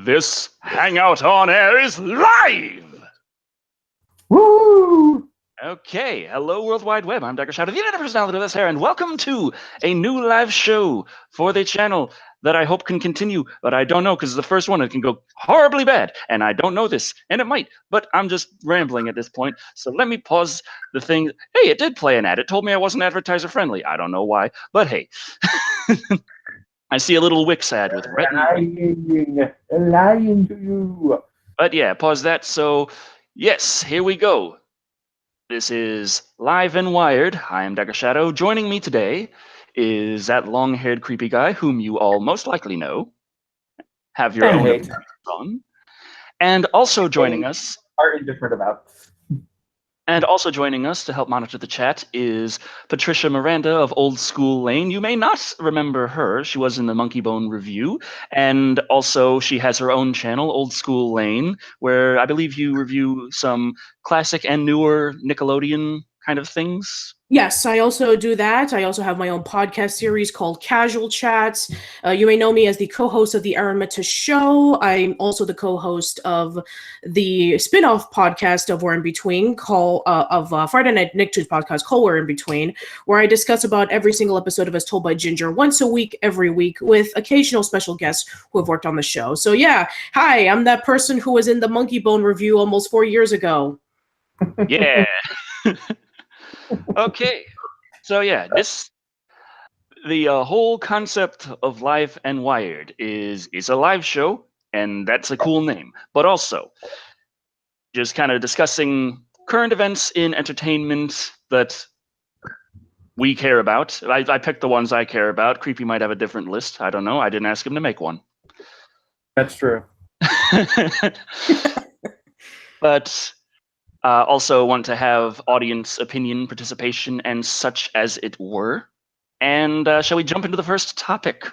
This Hangout on Air is live! Woo! Okay, hello World Wide Web, I'm Decker Shado, the internet personality of this hair, and welcome to a new live show for the channel that I hope can continue, but I don't know, because the first one, it can go horribly bad, and I don't know this, and it might, but I'm just rambling at this point, so let me pause the thing. Hey, it did play an ad. It told me I wasn't advertiser friendly. I don't know why, but hey. I see a little Wix ad with lying to you. But yeah, pause that. So, yes, here we go. This is Live and Wired. I am Decker Shado. Joining me today is that long-haired creepy guy whom you all most likely know. Have your own opinions on. And also joining us are indifferent about. And also joining us to help monitor the chat is Patricia Miranda of Old School Lane. You may not remember her. She was in the Monkey Bone review. And also she has her own channel, Old School Lane, where I believe you review some classic and newer Nickelodeon kind of things. Yes, I also do that. I also have my own podcast series called Casual Chats. You may know me as the co-host of the Aramita Show. I'm also the co-host of the spin-off podcast of We're In Between, Friday Night Nicktoons podcast called We're In Between, where I discuss about every single episode of As Told by Ginger once a week, every week, with occasional special guests who have worked on the show. So yeah, hi, I'm that person who was in the Monkey Bone review almost 4 years ago. Yeah. Okay, so yeah, the whole concept of Live and Wired is a live show, and that's a cool name. But also, just kind of discussing current events in entertainment that we care about. I picked the ones I care about. Creepy might have a different list. I don't know. I didn't ask him to make one. That's true. But also want to have audience opinion, participation, and such as it were. And shall we jump into the first topic?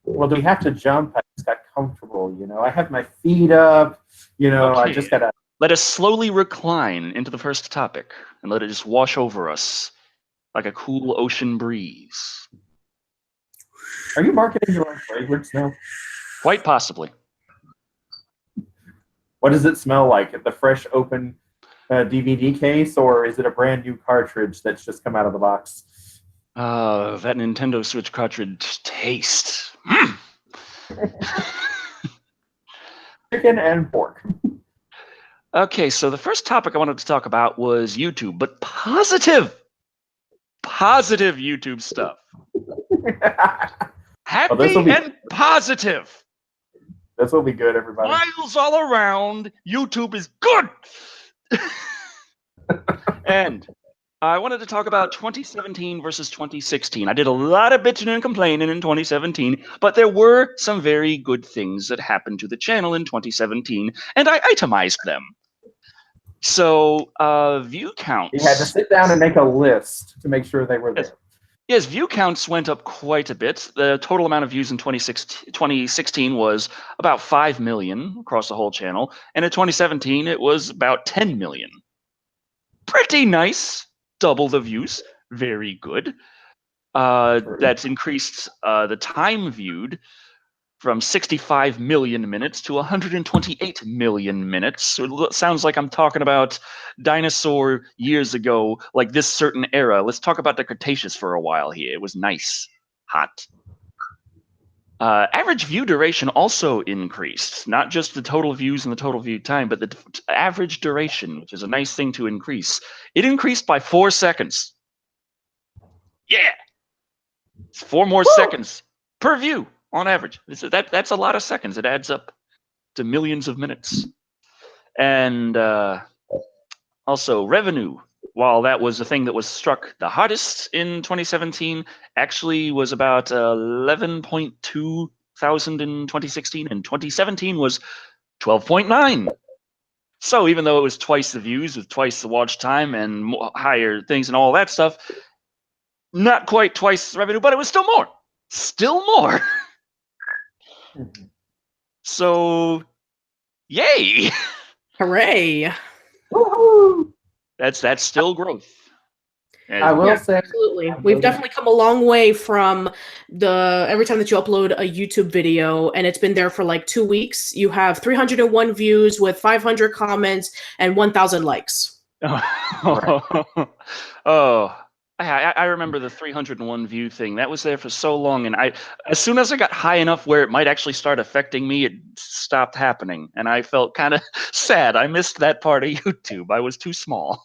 Well, do we have to jump? I just got comfortable, I have my feet up, okay. I just got to... Let us slowly recline into the first topic and let it just wash over us like a cool ocean breeze. Are you marketing your own fragrance now? Quite possibly. What does it smell like? The fresh open DVD case, or is it a brand new cartridge that's just come out of the box? That Nintendo Switch cartridge taste. Chicken and pork. Okay, so the first topic I wanted to talk about was YouTube, but positive YouTube stuff. Happy and positive. This will be good, everybody. Miles all around. YouTube is good. And I wanted to talk about 2017 versus 2016. I did a lot of bitching and complaining in 2017, but there were some very good things that happened to the channel in 2017, and I itemized them. So, view counts. You had to sit down and make a list to make sure they were there. Yes, view counts went up quite a bit. The total amount of views in 2016 was about 5 million across the whole channel, and in 2017 it was about 10 million. Pretty nice. Double the views. Very good. That's increased the time viewed from 65 million minutes to 128 million minutes. So it sounds like I'm talking about dinosaur years ago, like this certain era. Let's talk about the Cretaceous for a while here. It was nice. Hot. Average view duration also increased. Not just the total views and the total view time, but the average duration, which is a nice thing to increase. It increased by 4 seconds. Yeah! It's 4 more seconds per view. On average, that's a lot of seconds. It adds up to millions of minutes. And also revenue, while that was the thing that was struck the hottest in 2017, actually was about 11.2 thousand in 2016, and 2017 was 12.9. So even though it was twice the views with twice the watch time and higher things and all that stuff, not quite twice the revenue, but it was still more. Still more. So, yay! Hooray! Woohoo! That's still growth. I will say, absolutely. We've definitely come a long way from every time that you upload a YouTube video and it's been there for like 2 weeks, you have 301 views with 500 comments and 1,000 likes. Oh, I remember the 301 view thing. That was there for so long, and as soon as I got high enough where it might actually start affecting me, it stopped happening, and I felt kind of sad. I missed that part of YouTube. I was too small.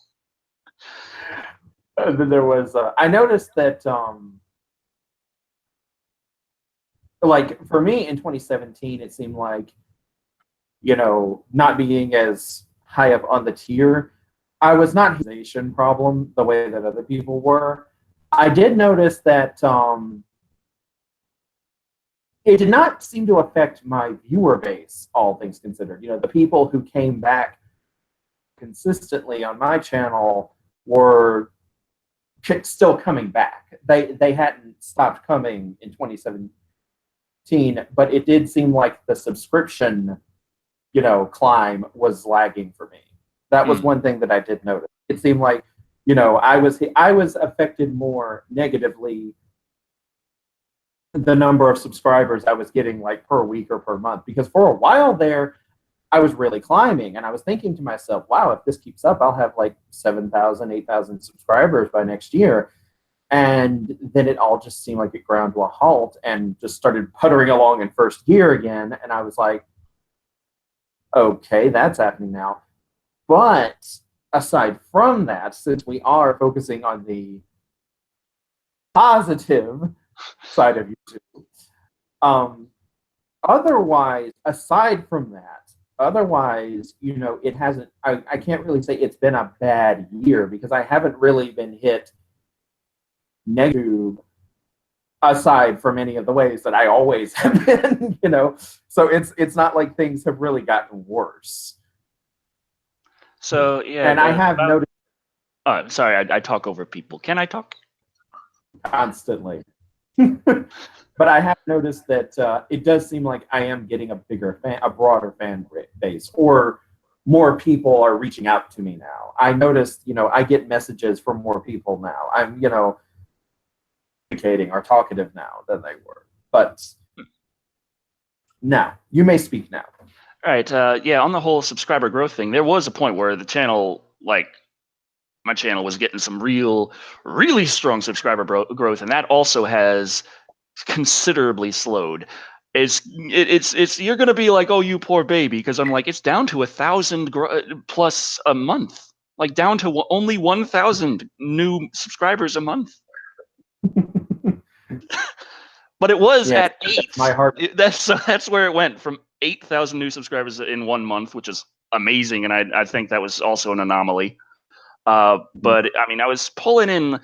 Then there was. I noticed that, like for me in 2017, it seemed like, not being as high up on the tier, I was not a nation problem the way that other people were. I did notice that it did not seem to affect my viewer base, all things considered. The people who came back consistently on my channel were still coming back. They hadn't stopped coming in 2017, but it did seem like the subscription, climb was lagging for me. That was one thing that I did notice. It seemed like, I was affected more negatively the number of subscribers I was getting like per week or per month, because for a while there, I was really climbing, and I was thinking to myself, wow, if this keeps up, I'll have like 7,000, 8,000 subscribers by next year. And then it all just seemed like it ground to a halt and just started puttering along in first gear again. And I was like, okay, that's happening now. But aside from that, since we are focusing on the positive side of YouTube, otherwise, aside from that, it hasn't, I can't really say it's been a bad year, because I haven't really been hit negative aside from any of the ways that I always have been, So it's not like things have really gotten worse. So yeah, and I have noticed. Sorry, I talk over people. Can I talk? Constantly. But I have noticed that it does seem like I am getting a broader fan base, or more people are reaching out to me now. I noticed, I get messages from more people now. I'm, communicating or talkative now than they were. But now, you may speak now. All right. Yeah, on the whole subscriber growth thing, there was a point where the channel, my channel was getting some really strong subscriber growth, and that also has considerably slowed. It's you're gonna be like, oh, you poor baby, because I'm like, it's down to 1,000 plus a month, like down to only 1,000 new subscribers a month. But it was at 8. My heart. That's where it went, from 8,000 new subscribers in 1 month, which is amazing, and I think that was also an anomaly. But I mean, I was pulling in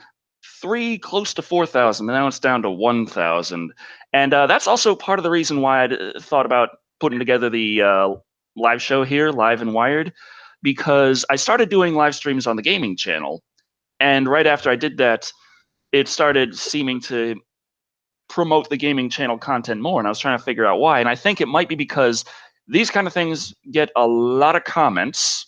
3, close to 4,000, and now it's down to 1,000, and that's also part of the reason why I thought about putting together the live show here, Live and Wired, because I started doing live streams on the gaming channel, and right after I did that, it started seeming to promote the gaming channel content more, and I was trying to figure out why. And I think it might be because these kind of things get a lot of comments,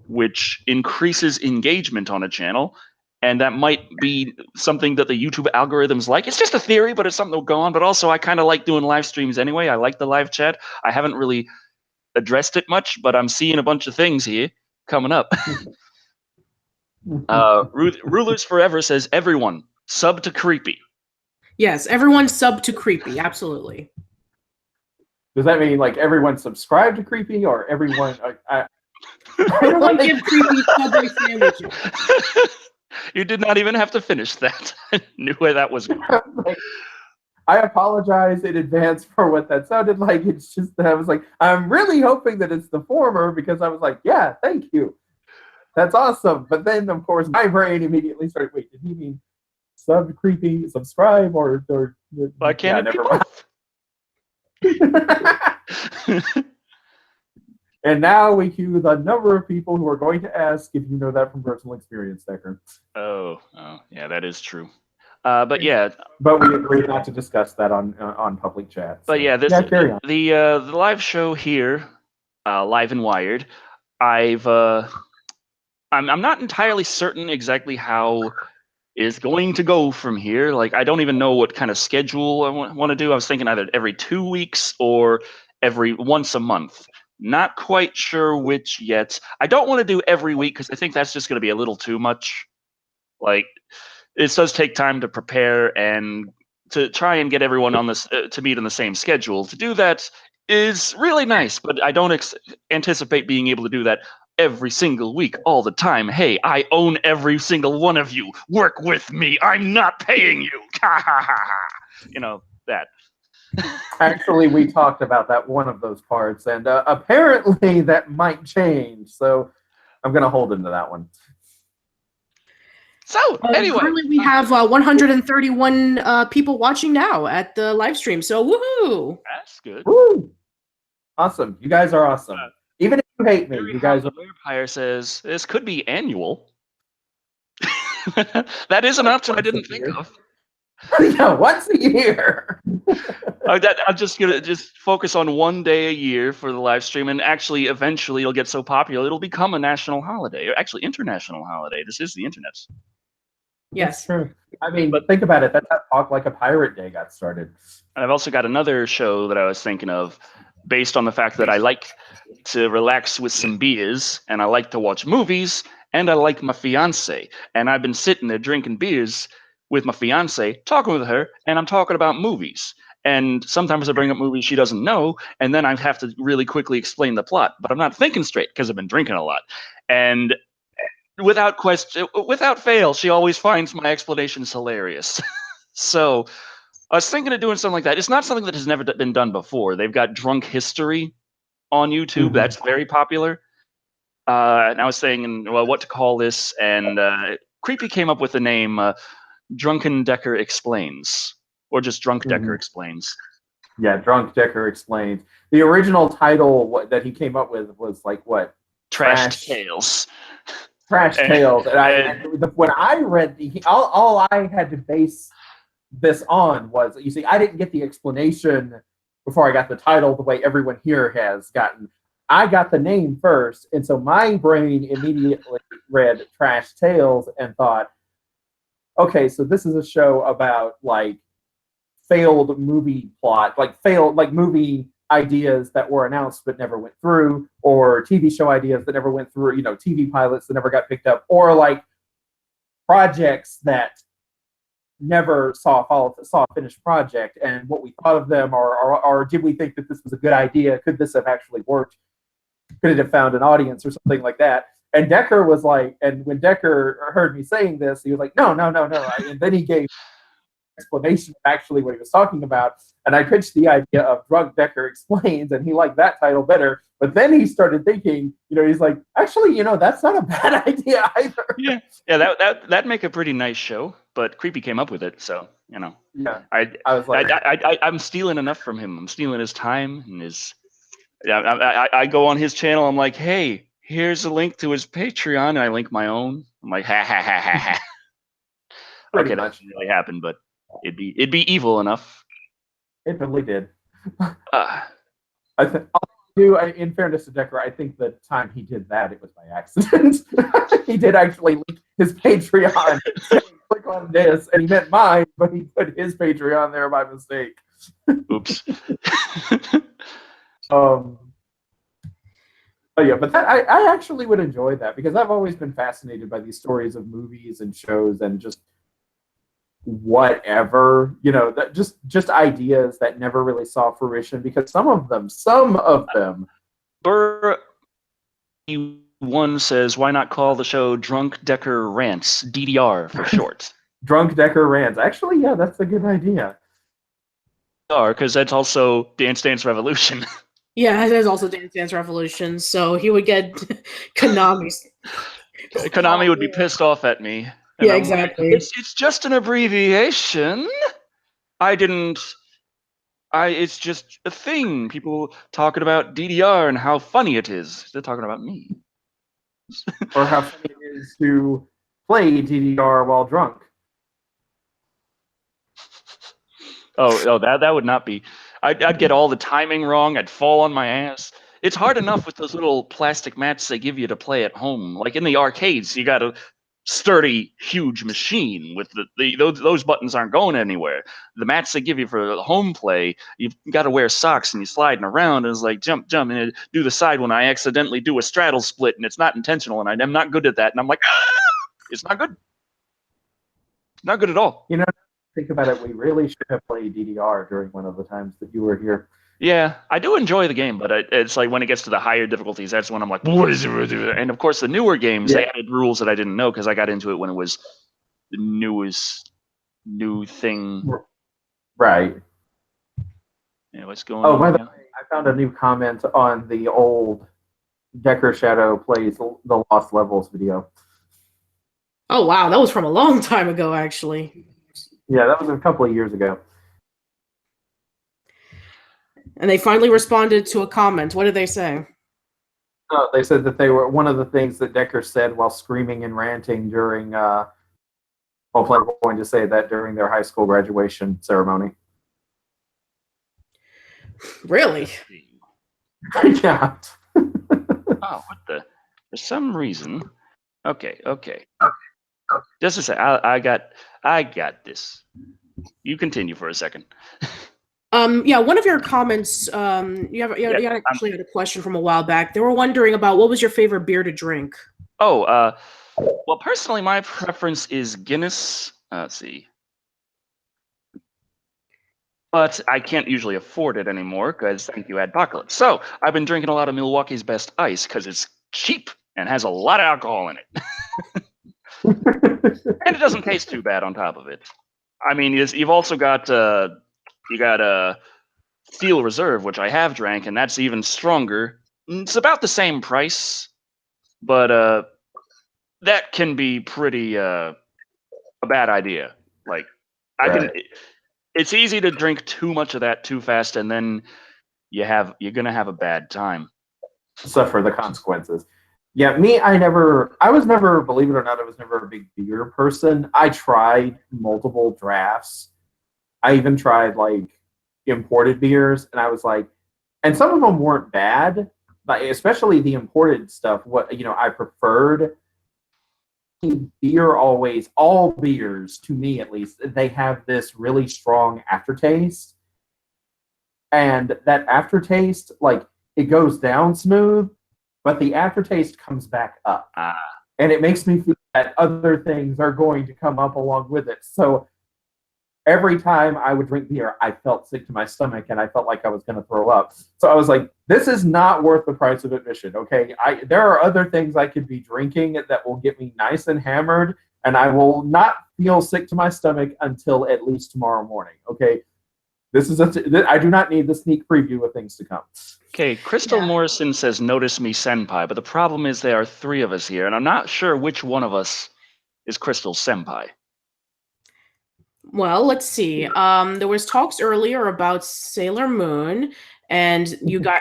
which increases engagement on a channel, and that might be something that the YouTube algorithms like. It's just a theory, but it's something that'll go on. But also, I kind of like doing live streams anyway. I like the live chat. I haven't really addressed it much, but I'm seeing a bunch of things here coming up. Rulers Forever says, everyone, sub to Creepy. Yes, everyone sub to Creepy, absolutely. Does that mean like everyone subscribe to Creepy, or everyone? Everyone give Creepy Subway sandwiches. You did not even have to finish that. I knew where that was going. I apologize in advance for what that sounded like. It's just that I was like, I'm really hoping that it's the former, because I was like, yeah, thank you. That's awesome. But then, of course, my brain immediately started, wait, did he mean sub Creepy, subscribe, or why can't it be both? And now we cue the number of people who are going to ask if you know that from personal experience, Decker. Oh, yeah, that is true. But yeah. But we agreed not to discuss that on public chat. So. But yeah, carry on. The live show here, Live and Wired, I'm not entirely certain exactly how is going to go from here. Like, I don't even know what kind of schedule I want to do. I was thinking either every 2 weeks or every once a month. Not quite sure which yet. I don't want to do every week because I think that's just going to be a little too much. Like, it does take time to prepare and to try and get everyone on this to meet on the same schedule. To do that is really nice, but I don't anticipate being able to do that every single week, all the time. Hey, I own every single one of you. Work with me. I'm not paying you. You know, that. Actually, we talked about that one of those parts, and apparently that might change. So I'm going to hold into that one. So, anyway. Currently we have 131 people watching now at the live stream, so woohoo! That's good. Woo! Awesome. You guys are awesome. Even if you hate me, you guys are... Vampire says, this could be annual. That is an option I didn't think of. Yeah, once a year. I'm just going to focus on one day a year for the live stream, and actually, eventually, it'll get so popular, it'll become a national holiday, or actually international holiday. This is the internet. Yes. That's true. I mean, but think about it. That's how Talk Like a Pirate Day got started. And I've also got another show that I was thinking of, based on the fact that I like to relax with some beers, and I like to watch movies, and I like my fiance. And I've been sitting there drinking beers with my fiance, talking with her, and I'm talking about movies. And sometimes I bring up movies she doesn't know, and then I have to really quickly explain the plot. But I'm not thinking straight because I've been drinking a lot. And without question, without fail, she always finds my explanations hilarious. So I was thinking of doing something like that. It's not something that has never been done before. They've got Drunk History on YouTube. Mm-hmm. That's very popular. And I was saying, well, what to call this? And Creepy came up with the name Drunken Dekker Explains, or just Drunk Dekker Explains. Yeah, Drunk Dekker Explains. The original title that he came up with was like what? Trash Tales. Trash Tales. And when I read all I had to base this on was, you see, I didn't get the explanation before I got the title the way everyone here has gotten. I got the name first, and so my brain immediately read Trash Tales and thought, okay, so this is a show about like failed movie plot, like movie ideas that were announced but never went through, or TV show ideas that never went through, TV pilots that never got picked up, or like projects that never saw a finished project, and what we thought of them, or did we think that this was a good idea? Could this have actually worked? Could it have found an audience or something like that? And Decker was like, and when Decker heard me saying this, he was like, no. And then he gave explanation of actually what he was talking about. And I pitched the idea of Drunk Dekker Explains, and he liked that title better. But then he started thinking, he's like, actually, that's not a bad idea either. Yeah, that'd make a pretty nice show. But Creepy came up with it, so Yeah, I was like, I'm stealing enough from him. I'm stealing his time and his. I go on his channel. I'm like, hey, here's a link to his Patreon, and I link my own. I'm like, ha ha ha ha ha. Okay, that doesn't really happen, but it'd be evil enough. It totally did. In fairness to Decker, I think the time he did that, it was by accident. He did actually link his Patreon. Click on this, and he meant mine, but he put his Patreon there by mistake. Oops. But I actually would enjoy that, because I've always been fascinated by these stories of movies and shows and just whatever, that just ideas that never really saw fruition, because some of them. Burr one says, why not call the show Drunk Dekker Rants, DDR for short? Drunk Dekker Rants. Actually, yeah, that's a good idea. Because that's also Dance Dance Revolution. Yeah, that is also Dance Dance Revolution, so he would get Konami's. Konami would be pissed off at me. Yeah, exactly. Like, it's just an abbreviation. It's just a thing. People talking about DDR and how funny it is. They're talking about me. Or how funny it is to play DDR while drunk. Oh, that would not be. I'd get all the timing wrong. I'd fall on my ass. It's hard enough with those little plastic mats they give you to play at home. Like in the arcades, you got to sturdy, huge machine with those buttons aren't going anywhere. The mats they give you for home play, you've got to wear socks and you're sliding around and it's like jump, and do the side when I accidentally do a straddle split and it's not intentional and I'm not good at that and I'm like, it's not good. Not good at all. You know, think about it, we really should have played DDR during one of the times that you were here. Yeah, I do enjoy the game, but it's like when it gets to the higher difficulties, that's when I'm like, what is it? And of course, the newer games, they added rules that I didn't know because I got into it when it was the newest new thing. Right. Yeah, what's going on? Oh, by the way, I found a new comment on the old Decker Shado plays the Lost Levels video. Oh, wow. That was from a long time ago, actually. Yeah, that was a couple of years ago. And they finally responded to a comment. What did they say? They said that they were one of the things that Decker said while screaming and ranting during, well, I'm going to say that during their high school graduation ceremony. Really? Yeah. Oh, what the? For some reason. Okay. Just a sec. I got this. You continue for a second. Yeah, one of your comments, you actually had a question from a while back. They were wondering about what was your favorite beer to drink? Oh, well, personally, my preference is Guinness. Let's see. But I can't usually afford it anymore because thank you, Adpocalypse. So I've been drinking a lot of Milwaukee's Best Ice because it's cheap and has a lot of alcohol in it. And it doesn't taste too bad on top of it. I mean, you've also got Steel Reserve, which I have drank, and that's even stronger. It's about the same price, but that can be pretty a bad idea. Like, it's easy to drink too much of that too fast, and then you're gonna have a bad time. Suffer the consequences. Yeah, I was never, believe it or not, I was never a big beer person. I tried multiple drafts. I even tried like imported beers, and I was like, and some of them weren't bad, but especially the imported stuff. I preferred beer always. All beers, to me at least, they have this really strong aftertaste, and that aftertaste, like, it goes down smooth, but the aftertaste comes back up, and it makes me feel that other things are going to come up along with it. So every time I would drink beer, I felt sick to my stomach and I felt like I was going to throw up. So I was like, this is not worth the price of admission, okay? There are other things I could be drinking that will get me nice and hammered, and I will not feel sick to my stomach until at least tomorrow morning, okay? I do not need the sneak preview of things to come. Okay, Crystal Morrison says, notice me, senpai, but the problem is there are three of us here, and I'm not sure which one of us is Crystal senpai. Well, let's see. There was talks earlier about Sailor Moon, and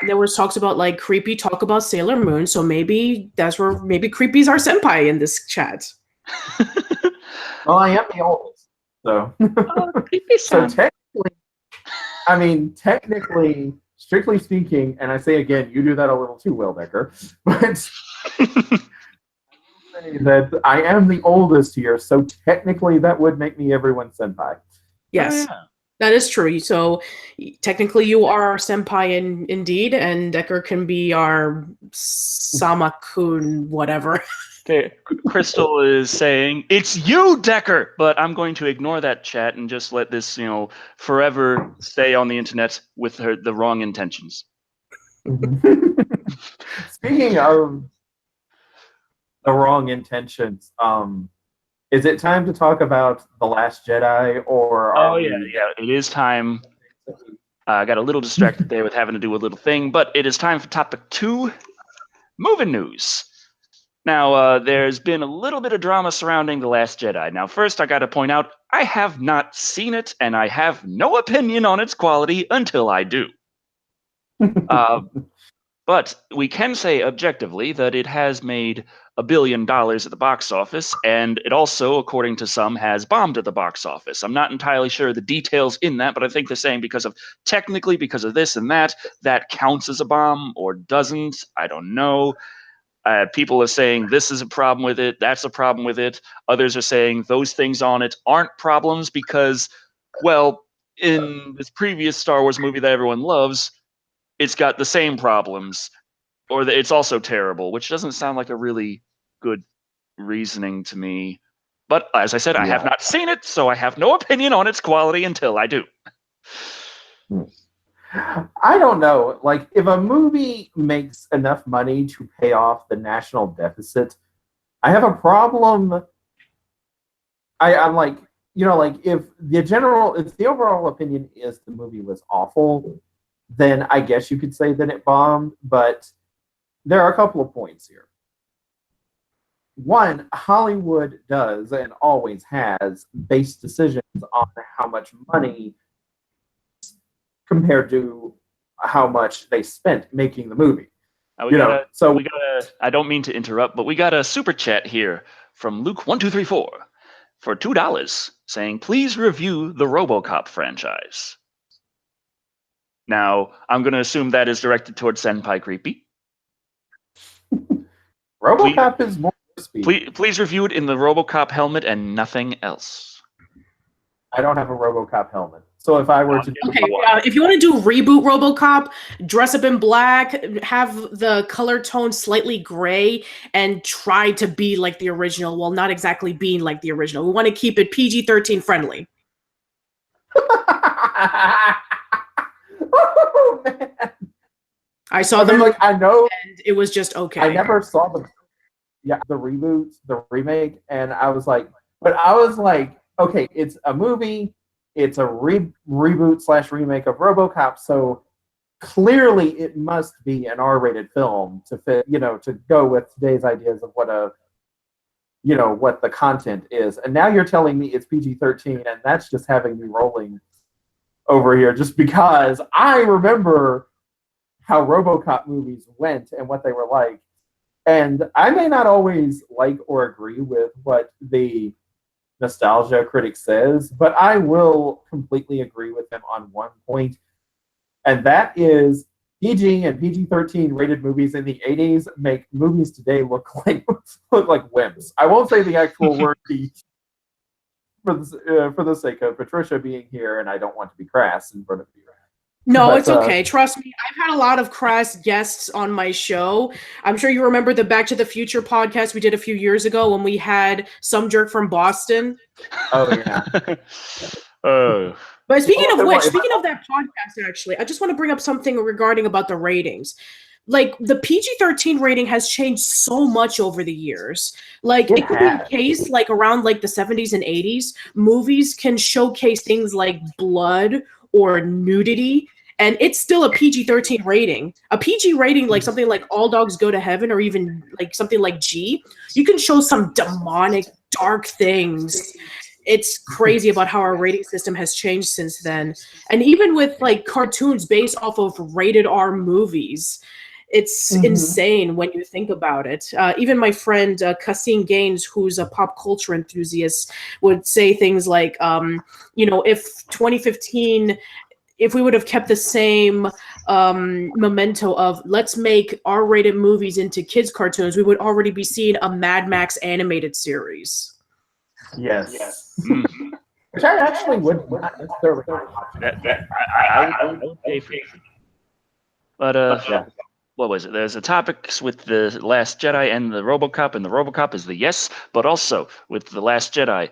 there was talks about like Creepy talk about Sailor Moon, so maybe that's where Creepy's our senpai in this chat. Well, I am the oldest, so so technically, strictly speaking, and I say again, you do that a little too well, Decker, but say that I am the oldest here, so technically that would make me everyone's senpai. Yes, that is true. So technically you are our senpai indeed, and Decker can be our Sama-kun, whatever. Okay, Crystal is saying, it's you, Decker! But I'm going to ignore that chat and just let this, forever stay on the internet with the wrong intentions. Speaking of the wrong intentions, is it time to talk about The Last Jedi, or it is time. I got a little distracted there with having to do a little thing, but it is time for topic 2, movie news. Now, there's been a little bit of drama surrounding The Last Jedi. Now, first, I got to point out, I have not seen it, and I have no opinion on its quality until I do. But we can say objectively that it has made $1 billion at the box office, and it also, according to some, has bombed at the box office. I'm not entirely sure the details in that, but I think they're saying because of this and that counts as a bomb or doesn't. I don't know. People are saying this is a problem with it, that's a problem with it. Others are saying those things on it aren't problems because, well, in this previous Star Wars movie that everyone loves, it's got the same problems, or that it's also terrible, which doesn't sound like a really good reasoning to me. But as I said, I have not seen it, so I have no opinion on its quality until I do. I don't know. Like, if a movie makes enough money to pay off the national deficit, I have a problem. I'm like, like if the overall opinion is the movie was awful, then I guess you could say that it bombed. But there are a couple of points here. One, Hollywood does and always has based decisions on how much money compared to how much they spent making the movie. I don't mean to interrupt, but we got a super chat here from Luke1234 for $2 saying, please review the RoboCop franchise. Now, I'm going to assume that is directed towards Senpai Creepy. RoboCop is more speed. Please review it in the RoboCop helmet and nothing else. I don't have a RoboCop helmet. So if I were to if you want to do reboot RoboCop, dress up in black, have the color tone slightly gray, and try to be like the original. Well, not exactly being like the original. We want to keep it PG-13 friendly. Oh, man. I saw them. Like, I know, and it was just okay. I never saw the reboot, the remake, and I was like, okay, it's a movie. It's a reboot / remake of RoboCop, so clearly it must be an R-rated film to fit, to go with today's ideas of what what the content is. And now you're telling me it's PG-13, and that's just having me rolling over here, just because I remember how RoboCop movies went and what they were like. And I may not always like or agree with what the nostalgia critic says, but I will completely agree with him on one point, and that is PG and PG-13 rated movies in the 80s make movies today look like wimps. I won't say the actual word for the sake of Patricia being here, and I don't want to be crass in front of you. No, it's okay. Trust me. I've had a lot of crass guests on my show. I'm sure you remember the Back to the Future podcast we did a few years ago when we had some jerk from Boston. Oh, yeah. But speaking of which, speaking of that podcast, actually, I just want to bring up something regarding about the ratings. Like, the PG-13 rating has changed so much over the years. Like, it could be a case, like, around, like, the 70s and 80s, movies can showcase things like blood or nudity, and it's still a PG-13 rating. A PG rating, like something like All Dogs Go to Heaven, or even like something like G, you can show some demonic, dark things. It's crazy about how our rating system has changed since then. And even with like cartoons based off of rated R movies, it's insane when you think about it. Even my friend Kasim Gaines, who's a pop culture enthusiast, would say things like, if 2015, if we would have kept the same memento of let's make R-rated movies into kids' cartoons, we would already be seeing a Mad Max animated series. Yes. Which I actually would not necessarily watch. I would pay for it. But what was it? There's a topics with the Last Jedi and the RoboCop, and the RoboCop is the yes, but also with the Last Jedi,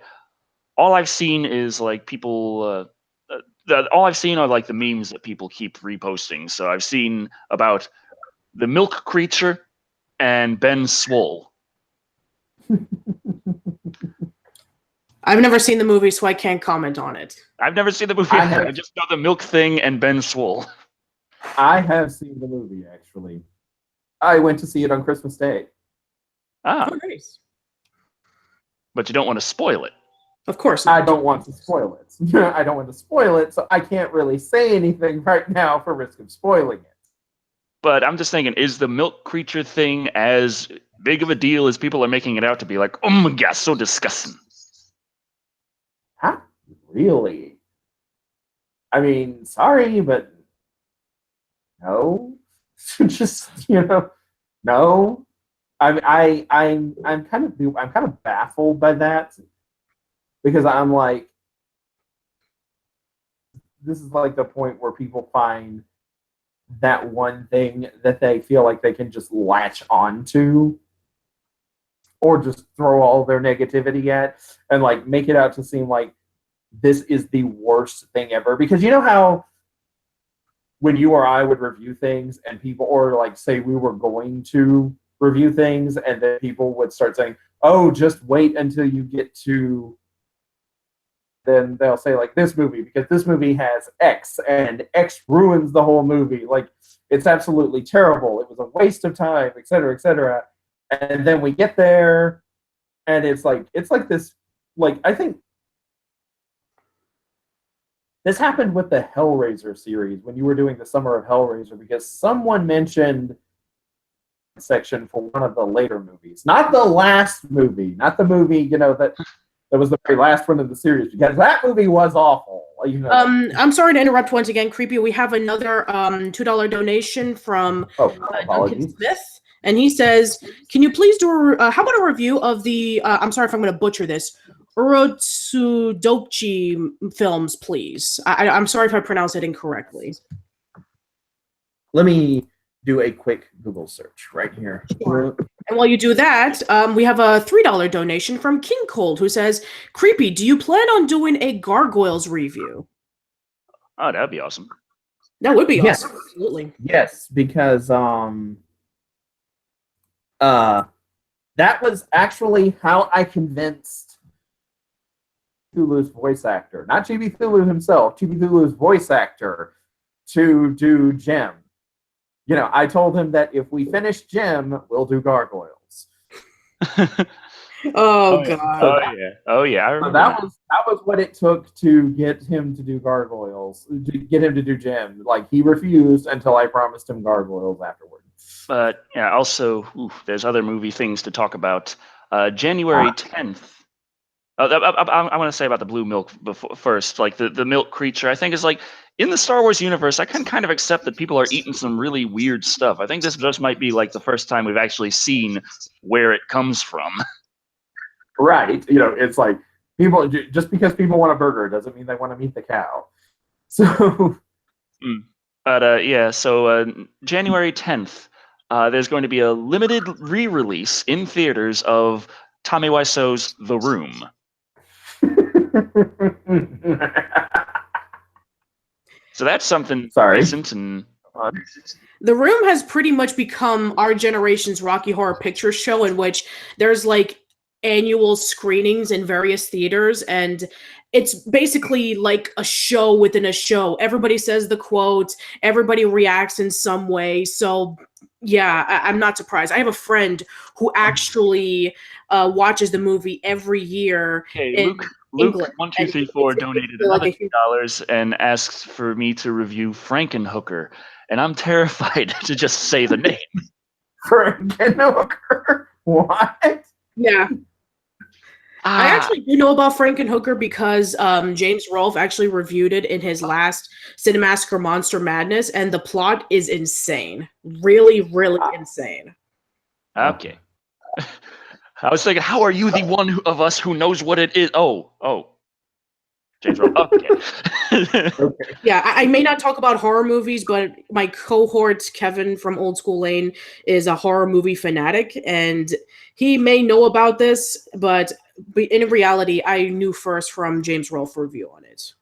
all I've seen is like people. All I've seen are like the memes that people keep reposting. So I've seen about the milk creature and Ben Swole. I've never seen the movie, so I can't comment on it. I've never seen the movie. I just know the milk thing and Ben Swole. I have seen the movie, actually. I went to see it on Christmas Day. Ah. Oh, nice. But you don't want to spoil it. Of course not. I don't want to spoil it. I don't want to spoil it, so I can't really say anything right now for risk of spoiling it. But I'm just thinking, is the milk creature thing as big of a deal as people are making it out to be? Like, oh my gosh, so disgusting. Huh? Really? I mean, sorry, but no. Just, no. I'm kind of baffled by that, because I'm like, this is like the point where people find that one thing that they feel like they can just latch onto, or just throw all their negativity at, and like make it out to seem like this is the worst thing ever. Because you know how when you or I would review things and people, or like say we were going to review things, and then people would start saying, oh, just wait until you get to, then they'll say like this movie, because this movie has X and X ruins the whole movie. Like, it's absolutely terrible. It was a waste of time, et cetera, et cetera. And then we get there and it's like this, like, I think this happened with the Hellraiser series when you were doing the Summer of Hellraiser, because someone mentioned section for one of the later movies, not the last movie, not the movie, you know, that was the very last one of the series, because that movie was awful. You know. I'm sorry to interrupt once again, Creepy. We have another $2 donation from Duncan Smith, and he says, "Can you please do how about a review of the? I'm sorry if I'm going to butcher this. Urotsudochi films, please. I'm sorry if I pronounced it incorrectly." Let me do a quick Google search right here. Sure. And while you do that, we have a $3 donation from King Cold, who says, "Creepy, do you plan on doing a Gargoyles review?" Oh, that'd be awesome. That would be Yes. awesome. Absolutely. Yes, because that was actually how I convinced Cthulhu's voice actor, not Chibi Cthulhu himself, Chibi Cthulhu's voice actor, to do Gem. You know, I told him that if we finish Gem, we'll do Gargoyles. Oh God! Oh yeah! I remember that was what it took to get him to do Gargoyles, to get him to do Gem. Like, he refused until I promised him Gargoyles afterward. But yeah, also, there's other movie things to talk about. January 10th. I want to say about the blue milk first. Like the milk creature, I think is like in the Star Wars universe. I can kind of accept that people are eating some really weird stuff. I think this just might be like the first time we've actually seen where it comes from. Right. You know, it's like people, just because people want a burger doesn't mean they want to meet the cow. So. But yeah, so January 10th, there's going to be a limited re-release in theaters of Tommy Wiseau's The Room. So that's something recent and The Room has pretty much become our generation's Rocky Horror Picture Show, in which there's like annual screenings in various theaters, and it's basically like a show within a show. Everybody says the quotes, everybody reacts in some way. So yeah, I'm not surprised. I have a friend who actually watches the movie every year. Okay, Luke1234 donated another $2 and asks for me to review Frankenhooker, and I'm terrified to just say the name. Frankenhooker? What? Yeah. I actually do know about Frankenhooker because James Rolfe actually reviewed it in his last Cinemassacre Monster Madness, and the plot is insane. Really, really insane. Okay. I was thinking, how are you the one of us who knows what it is? Oh. James Rolfe. Okay. Okay. Yeah, I may not talk about horror movies, but my cohort, Kevin from Old School Lane, is a horror movie fanatic, and he may know about this, but in reality, I knew first from James Rolfe review on it.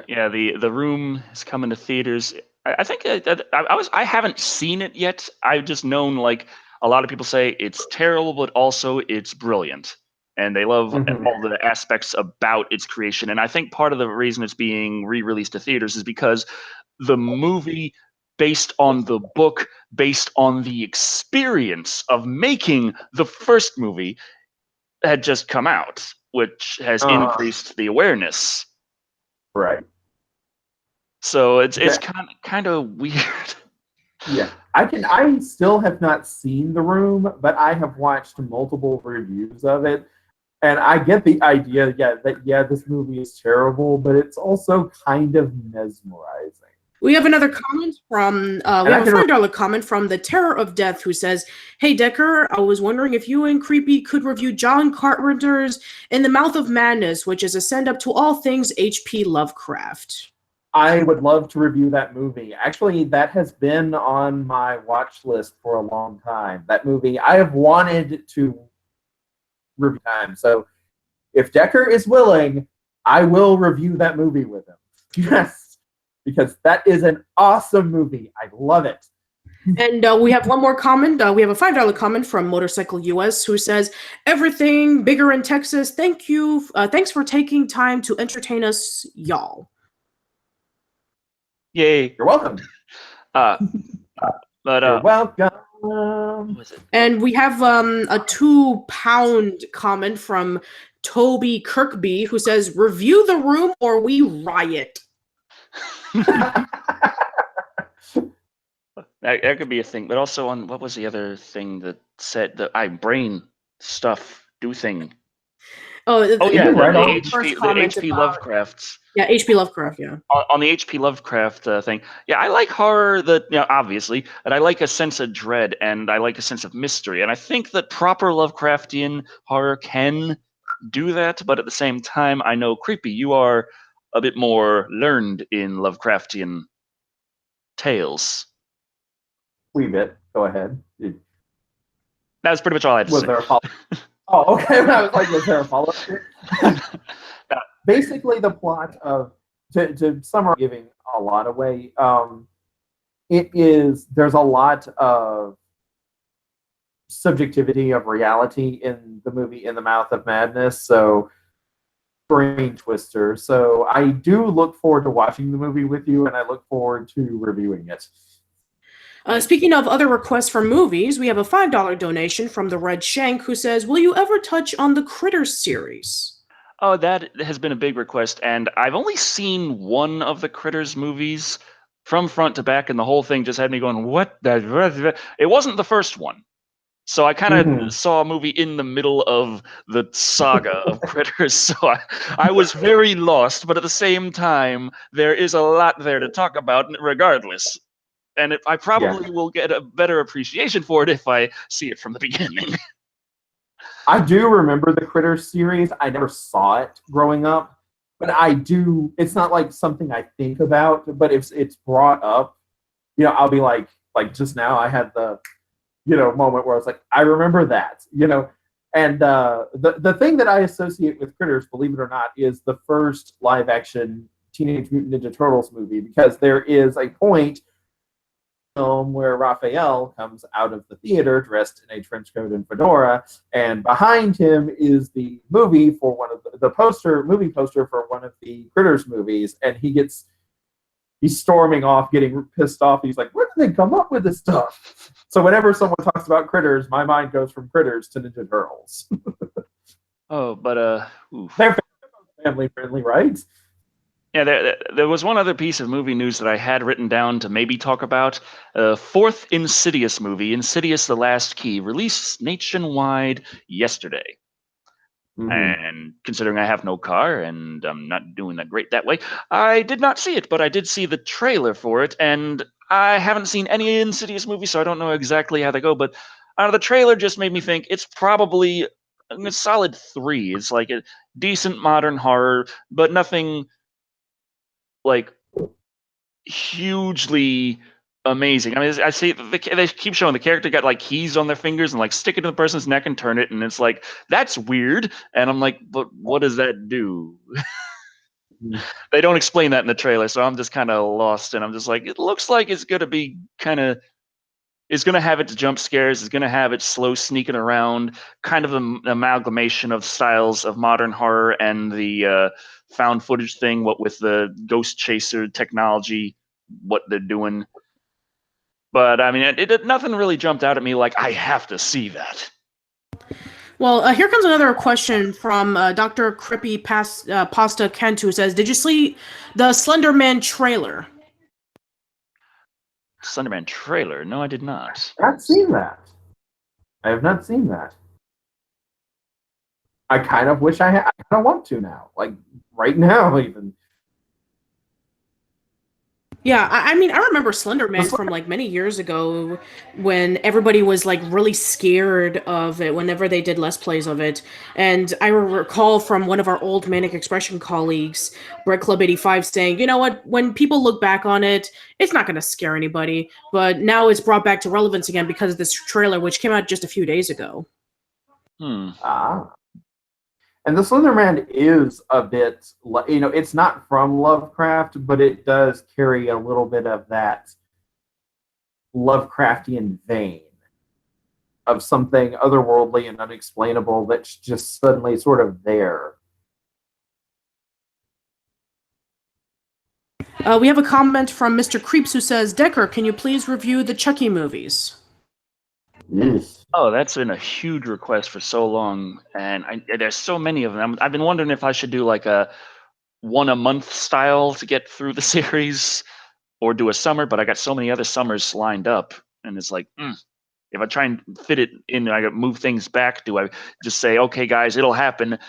Yeah, the Room is coming to theaters. I think I haven't seen it yet. I've just known, like, a lot of people say it's terrible, but also it's brilliant. And they love all the aspects about its creation. And I think part of the reason it's being re-released to theaters is because the movie, based on the book, based on the experience of making the first movie, had just come out, which has increased the awareness. Right. So it's kind of weird. Yeah, I still have not seen The Room, but I have watched multiple reviews of it, and I get the idea. That this movie is terrible, but it's also kind of mesmerizing. We have another comment from, we have a $5 comment from the Terror of Death, who says, "Hey Decker, I was wondering if you and Creepy could review John Carpenter's In the Mouth of Madness, which is a send-up to all things H.P. Lovecraft." I would love to review that movie. Actually, that has been on my watch list for a long time. That movie, I have wanted to review time. So if Decker is willing, I will review that movie with him. Yes. Because that is an awesome movie. I love it. And we have one more comment. We have a $5 comment from Motorcycle US, who says, "Everything bigger in Texas. Thank you. Thanks for taking time to entertain us, y'all." Yay. You're welcome. But You're welcome. And we have a £2 comment from Toby Kirkby, who says, "Review The Room or we riot." that could be a thing, but also on what was the other thing that said the brain stuff do thing? Oh yeah, right the H.P. Lovecrafts. Yeah, H.P. Lovecraft. Yeah. On the H.P. Lovecraft thing, yeah, I like horror that obviously, and I like a sense of dread and I like a sense of mystery, and I think that proper Lovecraftian horror can do that, but at the same time, I know Creepy, you are a bit more learned in Lovecraftian tales. Wee bit. Go ahead. That was pretty much all I had to say. There a follow-up? Oh, okay. I was like, was there a follow-up here? Basically, the plot of, to summarize, giving a lot away, there's a lot of subjectivity of reality in the movie In the Mouth of Madness, so brain twister. So I do look forward to watching the movie with you, and I look forward to reviewing it. Speaking of other requests for movies, we have a $5 donation from the Redshank, who says, "Will you ever touch on the Critters series?" Oh, that has been a big request, and I've only seen one of the Critters movies from front to back, and the whole thing just had me going, what? It wasn't the first one. So I kind of saw a movie in the middle of the saga of Critters, so I was very lost, but at the same time, there is a lot there to talk about regardless. And I probably will get a better appreciation for it if I see it from the beginning. I do remember the Critters series. I never saw it growing up, but I do. It's not like something I think about, but if it's brought up, I'll be like just now I had the, moment where I was like, I remember that, and the thing that I associate with Critters, believe it or not, is the first live action Teenage Mutant Ninja Turtles movie, because there is a point film where Raphael comes out of the theater dressed in a trench coat and fedora, and behind him is the movie for one of the movie poster for one of the Critters movies, and he's storming off, getting pissed off. He's like, "Where did they come up with this stuff?" So whenever someone talks about Critters, my mind goes from Critters to Ninja Turtles. Oh, but they're family friendly, right? Yeah, there was one other piece of movie news that I had written down to maybe talk about. Fourth Insidious movie, Insidious: The Last Key, released nationwide yesterday. Mm-hmm. And considering I have no car and I'm not doing that great that way, I did not see it, but I did see the trailer for it, and I haven't seen any Insidious movie, so I don't know exactly how they go, but the trailer just made me think it's probably a solid 3. It's like a decent modern horror, but nothing like hugely amazing. I mean, I see they keep showing the character got like keys on their fingers and like stick it to the person's neck and turn it, and it's like, that's weird. And I'm like, but what does that do? They don't explain that in the trailer, so I'm just kind of lost, and I'm just like, it looks like it's gonna be it's gonna have its jump scares, it's gonna have its slow sneaking around, kind of an amalgamation of styles of modern horror and the found footage thing, what with the ghost chaser technology, what they're doing. But I mean, nothing really jumped out at me like, I have to see that. Well, here comes another question from Dr. Crippy Pasta Kent, who says, "Did you see the Slender Man trailer?" Slender Man trailer? No, I did not. I've not seen that. I have not seen that. I kind of wish I had. I kind of want to now, like right now even. Yeah, I mean, I remember Slender Man from like many years ago when everybody was like really scared of it whenever they did Let's Plays of it. And I recall from one of our old Manic Expression colleagues, Bread Club 85, saying, you know what, when people look back on it, it's not going to scare anybody. But now it's brought back to relevance again because of this trailer, which came out just a few days ago. And the Slender Man is a bit, it's not from Lovecraft, but it does carry a little bit of that Lovecraftian vein of something otherworldly and unexplainable that's just suddenly sort of there. We have a comment from Mr. Creeps who says, Decker, can you please review the Chucky movies? Yes. Oh, that's been a huge request for so long, and there's so many of them. I've been wondering if I should do like a one a month style to get through the series, or do a summer. But I got so many other summers lined up, and it's like, if I try and fit it in, I got move things back. Do I just say, okay, guys, it'll happen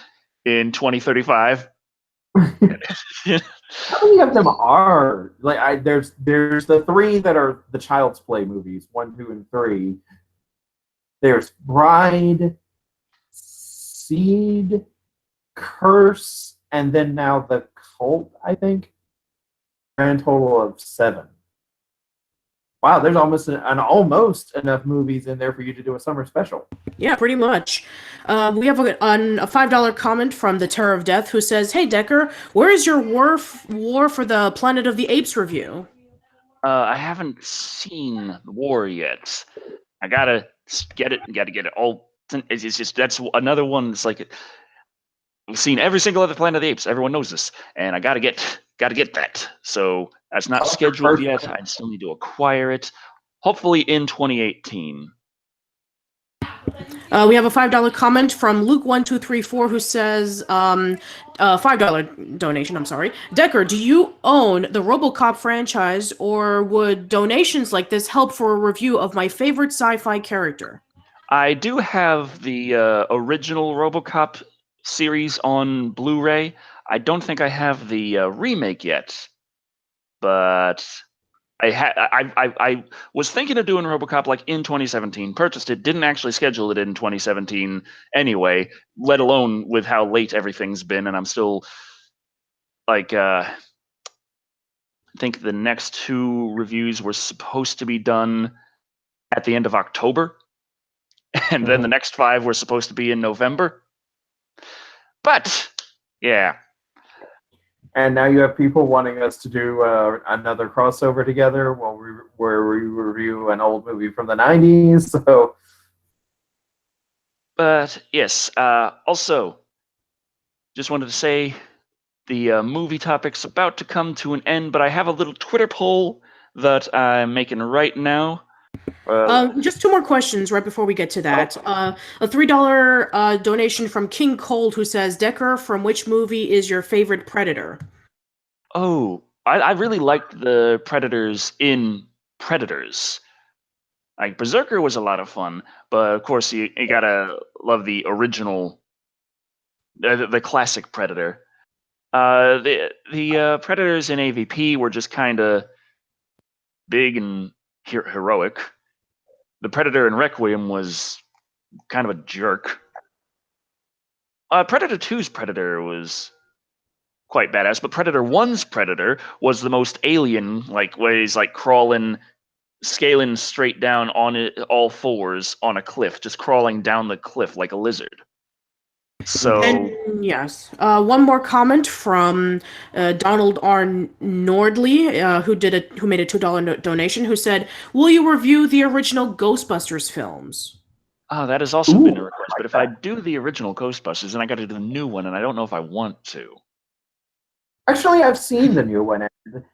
in 2035? How many of them are like? There's the three that are the Child's Play movies, 1, 2, and 3. There's Bride, Seed, Curse, and then now the Cult, I think. Grand total of 7. Wow, there's almost almost enough movies in there for you to do a summer special. Yeah, pretty much. We have a $5 comment from the Terror of Death who says, hey, Decker, where is your War for the Planet of the Apes review? I haven't seen War yet. I gotta get it. Gotta get it all. It's just that's another one. It's like we've seen every single other Planet of the Apes. Everyone knows this, and I gotta get that. So that's not scheduled yet. I still need to acquire it. Hopefully in 2018. We have a $5 comment from Luke1234 who says, $5 donation, I'm sorry. Decker, do you own the RoboCop franchise, or would donations like this help for a review of my favorite sci-fi character? I do have the original RoboCop series on Blu-ray. I don't think I have the remake yet, but I was thinking of doing RoboCop like in 2017. Purchased it, didn't actually schedule it in 2017 anyway. Let alone with how late everything's been, and I'm still like I think the next 2 reviews were supposed to be done at the end of October, and then the next 5 were supposed to be in November. But yeah. And now you have people wanting us to do another crossover together where we review an old movie from the 90s. So, but yes, also, just wanted to say the movie topic's about to come to an end, but I have a little Twitter poll that I'm making right now. Just 2 more questions right before we get to that. A $3 donation from King Cold who says, Decker, from which movie is your favorite Predator? Oh, I really liked the Predators in Predators. Like Berserker was a lot of fun, but of course you gotta love the original, the classic Predator. The Predators in AVP were just kind of big and heroic. The Predator in Requiem was kind of a jerk. Predator 2's Predator was quite badass, but Predator 1's Predator was the most alien, like where he's like crawling, scaling straight down on it, all fours on a cliff, just crawling down the cliff like a lizard. So and, yes, one more comment from Donald R. Nordley, who made a $2 donation, who said, "Will you review the original Ghostbusters films?" Oh, that has also been a request. But if I do the original Ghostbusters, then I got to do the new one, and I don't know if I want to. Actually, I've seen the new one, and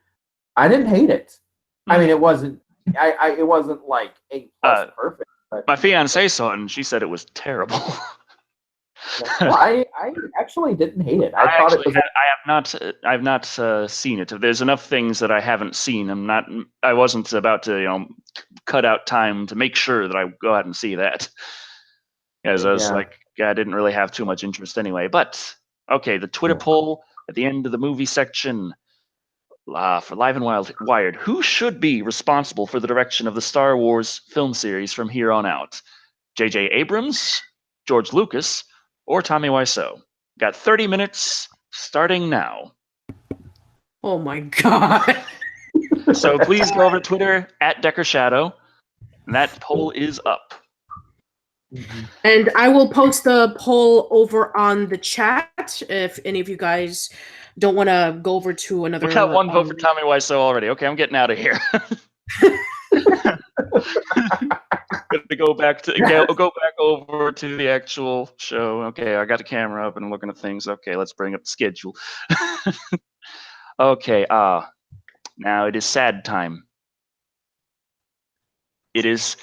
I didn't hate it. I mean, it wasn't. It wasn't like A+ perfect. But my fiance saw it, and she said it was terrible. well, I actually didn't hate it. I thought it was. I have not seen it. There's enough things that I haven't seen. I wasn't about to cut out time to make sure that I go out and see that, as I was like, I didn't really have too much interest anyway. But okay, the Twitter poll at the end of the movie section. for Live and Wired, who should be responsible for the direction of the Star Wars film series from here on out? J.J. Abrams, George Lucas, or Tommy Wiseau? Got 30 minutes starting now. Oh my god. So please go over to Twitter at Decker Shado, and that poll is up. And I will post the poll over on the chat if any of you guys don't want to go over to another. We got one vote for Tommy Wiseau already. Okay, I'm getting out of here. Gonna go back over to the actual show. Okay, I got the camera up and I'm looking at things. Okay, let's bring up the schedule. Okay, now it is sad time. It is.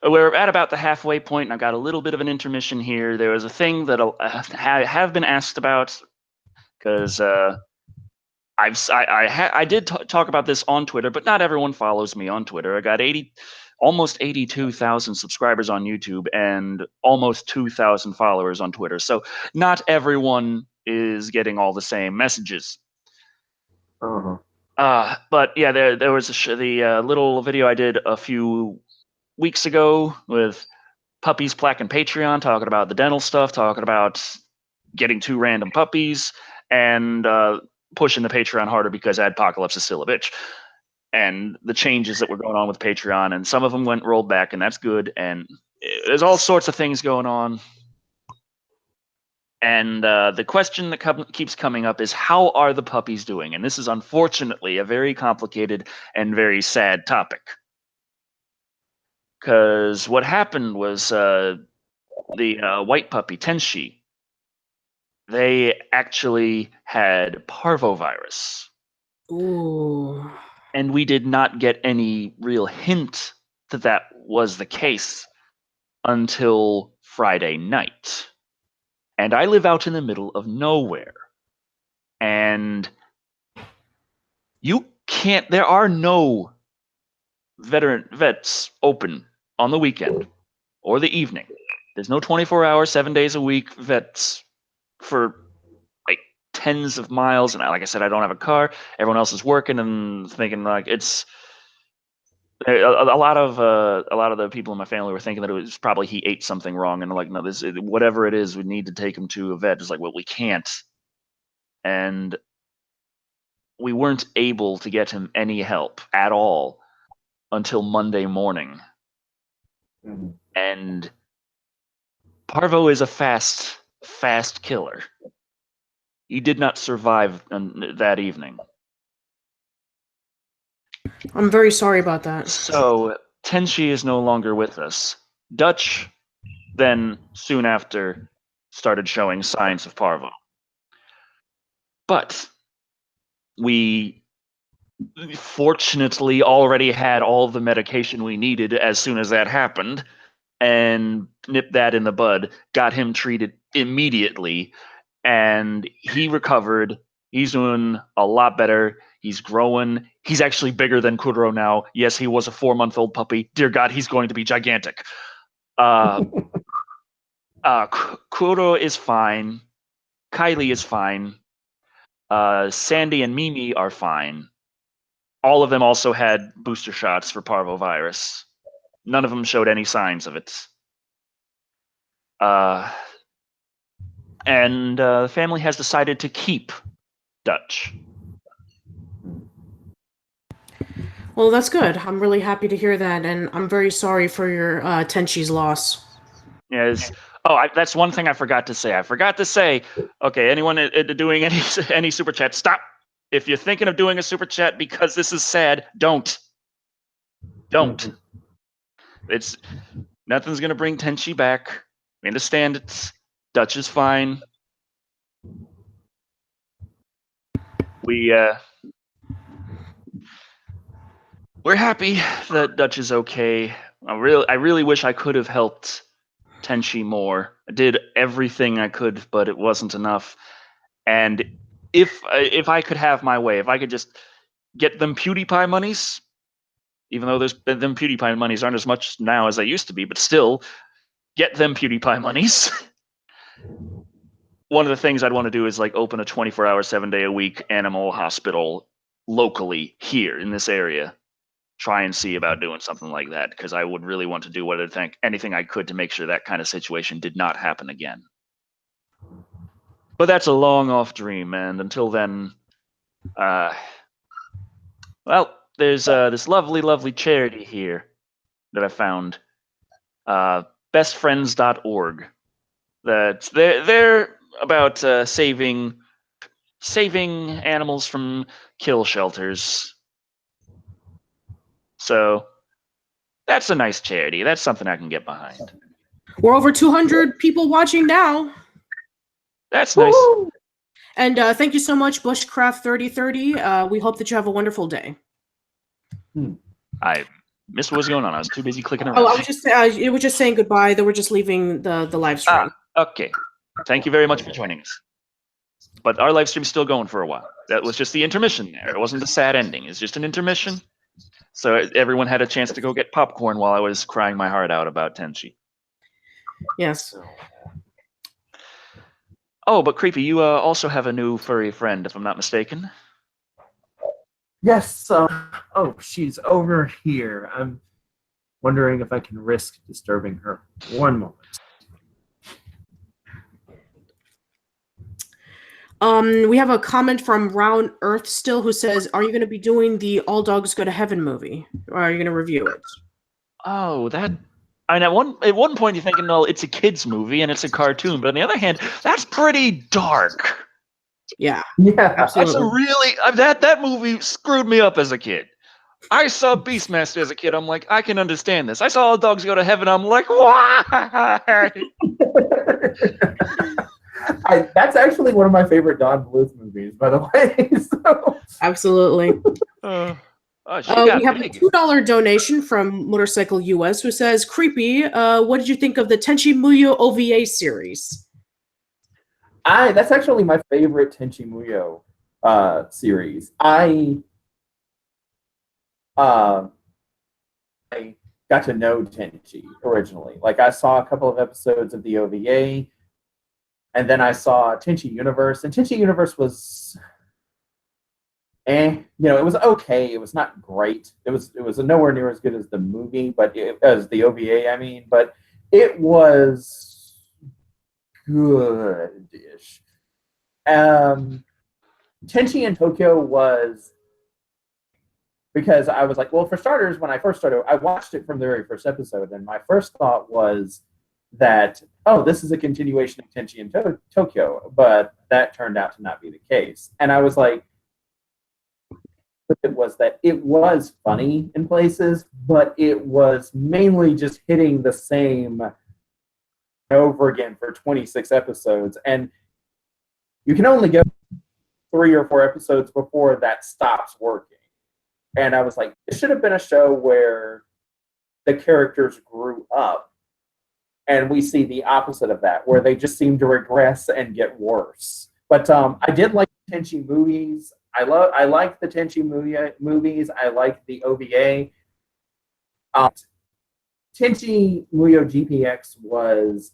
We're at about the halfway point, and I've got a little bit of an intermission here. There was a thing that I have been asked about because I did talk about this on Twitter, but not everyone follows me on Twitter. I got almost 82,000 subscribers on YouTube and almost 2,000 followers on Twitter. So not everyone is getting all the same messages. But yeah, there was the little video I did a few weeks ago with Puppies Plaque and Patreon, talking about the dental stuff, talking about getting 2 random puppies, and pushing the Patreon harder because Adpocalypse is still a bitch. And the changes that were going on with Patreon, and some of them rolled back, and that's good. And there's all sorts of things going on. And the question that keeps coming up is, how are the puppies doing? And this is unfortunately a very complicated and very sad topic. Because what happened was the white puppy, Tenchi, they actually had parvovirus. Ooh. And we did not get any real hint that that was the case until Friday night. And I live out in the middle of nowhere. And there are no vets open on the weekend or the evening. There's no 24-hour, 7 days a week vets for like tens of miles. And like I said, I don't have a car. Everyone else is working and thinking like it's a lot of the people in my family were thinking that it was probably he ate something wrong, and like, no, whatever it is, we need to take him to a vet. It's like, well, we can't, and we weren't able to get him any help at all until Monday morning. Mm-hmm. And Parvo is a fast killer. He did not survive that evening. I'm very sorry about that. So Tenchi is no longer with us. Dutch then soon after started showing signs of Parvo. But we fortunately already had all the medication we needed as soon as that happened, and nipped that in the bud, got him treated immediately, and he recovered. He's doing a lot better. He's growing. He's actually bigger than Kuro now. Yes, he was a 4-month-old puppy. Dear God, he's going to be gigantic. Kuro is fine. Kylie is fine. Sandy and Mimi are fine. All of them also had booster shots for parvovirus. None of them showed any signs of it. And the family has decided to keep Dutch. Well, that's good. I'm really happy to hear that, and I'm very sorry for your Tenchi's loss. Yes. That's one thing I forgot to say. Okay, anyone doing any super chat, stop. If you're thinking of doing a super chat because this is sad, don't. It's nothing's gonna bring Tenchi back. We understand it's Dutch is fine. We're happy that Dutch is okay. I really wish I could have helped Tenchi more. I did everything I could, but it wasn't enough. And if I could have my way, if I could just get them PewDiePie monies, even though them PewDiePie monies aren't as much now as they used to be, but still, get them PewDiePie monies. One of the things I'd want to do is like open a 24-hour, 7-day-a-week animal hospital locally here in this area, try and see about doing something like that, because I would really want to do anything I could to make sure that kind of situation did not happen again. But that's a long off dream, and until then, well, there's this lovely charity here that I found, bestfriends.org. That they're about saving animals from kill shelters. So that's a nice charity. That's something I can get behind. We're over 200 people watching now. That's nice. Woo! And thank you so much, Bushcraft 3030. We hope that you have a wonderful day. I missed what was going on. I was too busy clicking around. Oh, it was just saying goodbye. They were just leaving the live stream. Okay. Thank you very much for joining us. But our live stream's still going for a while. That was just the intermission there. It wasn't a sad ending. It's just an intermission. So everyone had a chance to go get popcorn while I was crying my heart out about Tenchi. Yes. Oh, but Creepy, you also have a new furry friend, if I'm not mistaken. Yes. Oh, she's over here. I'm wondering if I can risk disturbing her. One moment. We have a comment from Round Earth still, who says, "Are you going to be doing the All Dogs Go to Heaven movie, or are you going to review it?" Oh, that. I mean, at one point you're thinking, well, it's a kids movie and it's a cartoon, but on the other hand, that's pretty dark. Yeah. Yeah. Absolutely. That's a really that movie screwed me up as a kid. I saw Beastmaster as a kid. I'm like, I can understand this. I saw All Dogs Go to Heaven. I'm like, why? That's actually one of my favorite Don Bluth movies, by the way. So. Absolutely. We have a $2 donation from Motorcycle US, who says, "Creepy, what did you think of the Tenchi Muyo OVA series?" That's actually my favorite Tenchi Muyo series. I got to know Tenchi originally. Like, I saw a couple of episodes of the OVA, and then I saw Tenchi Universe, and Tenchi Universe was, it was okay. It was not great. It was nowhere near as good as the movie, as the OVA, I mean, but it was good-ish. Tenchi in Tokyo was, because I was like, well, for starters, when I first started, I watched it from the very first episode, and my first thought was that, oh, this is a continuation of Tenchi in Tokyo, but that turned out to not be the case. And I was like, it was that it was funny in places, but it was mainly just hitting the same over again for 26 episodes. And you can only go 3 or 4 episodes before that stops working. And I was like, it should have been a show where the characters grew up, and we see the opposite of that, where they just seem to regress and get worse. But I did like the Tenchi movies. I like the Tenchi movies. I like the OVA. Tenchi Muyo GPX was.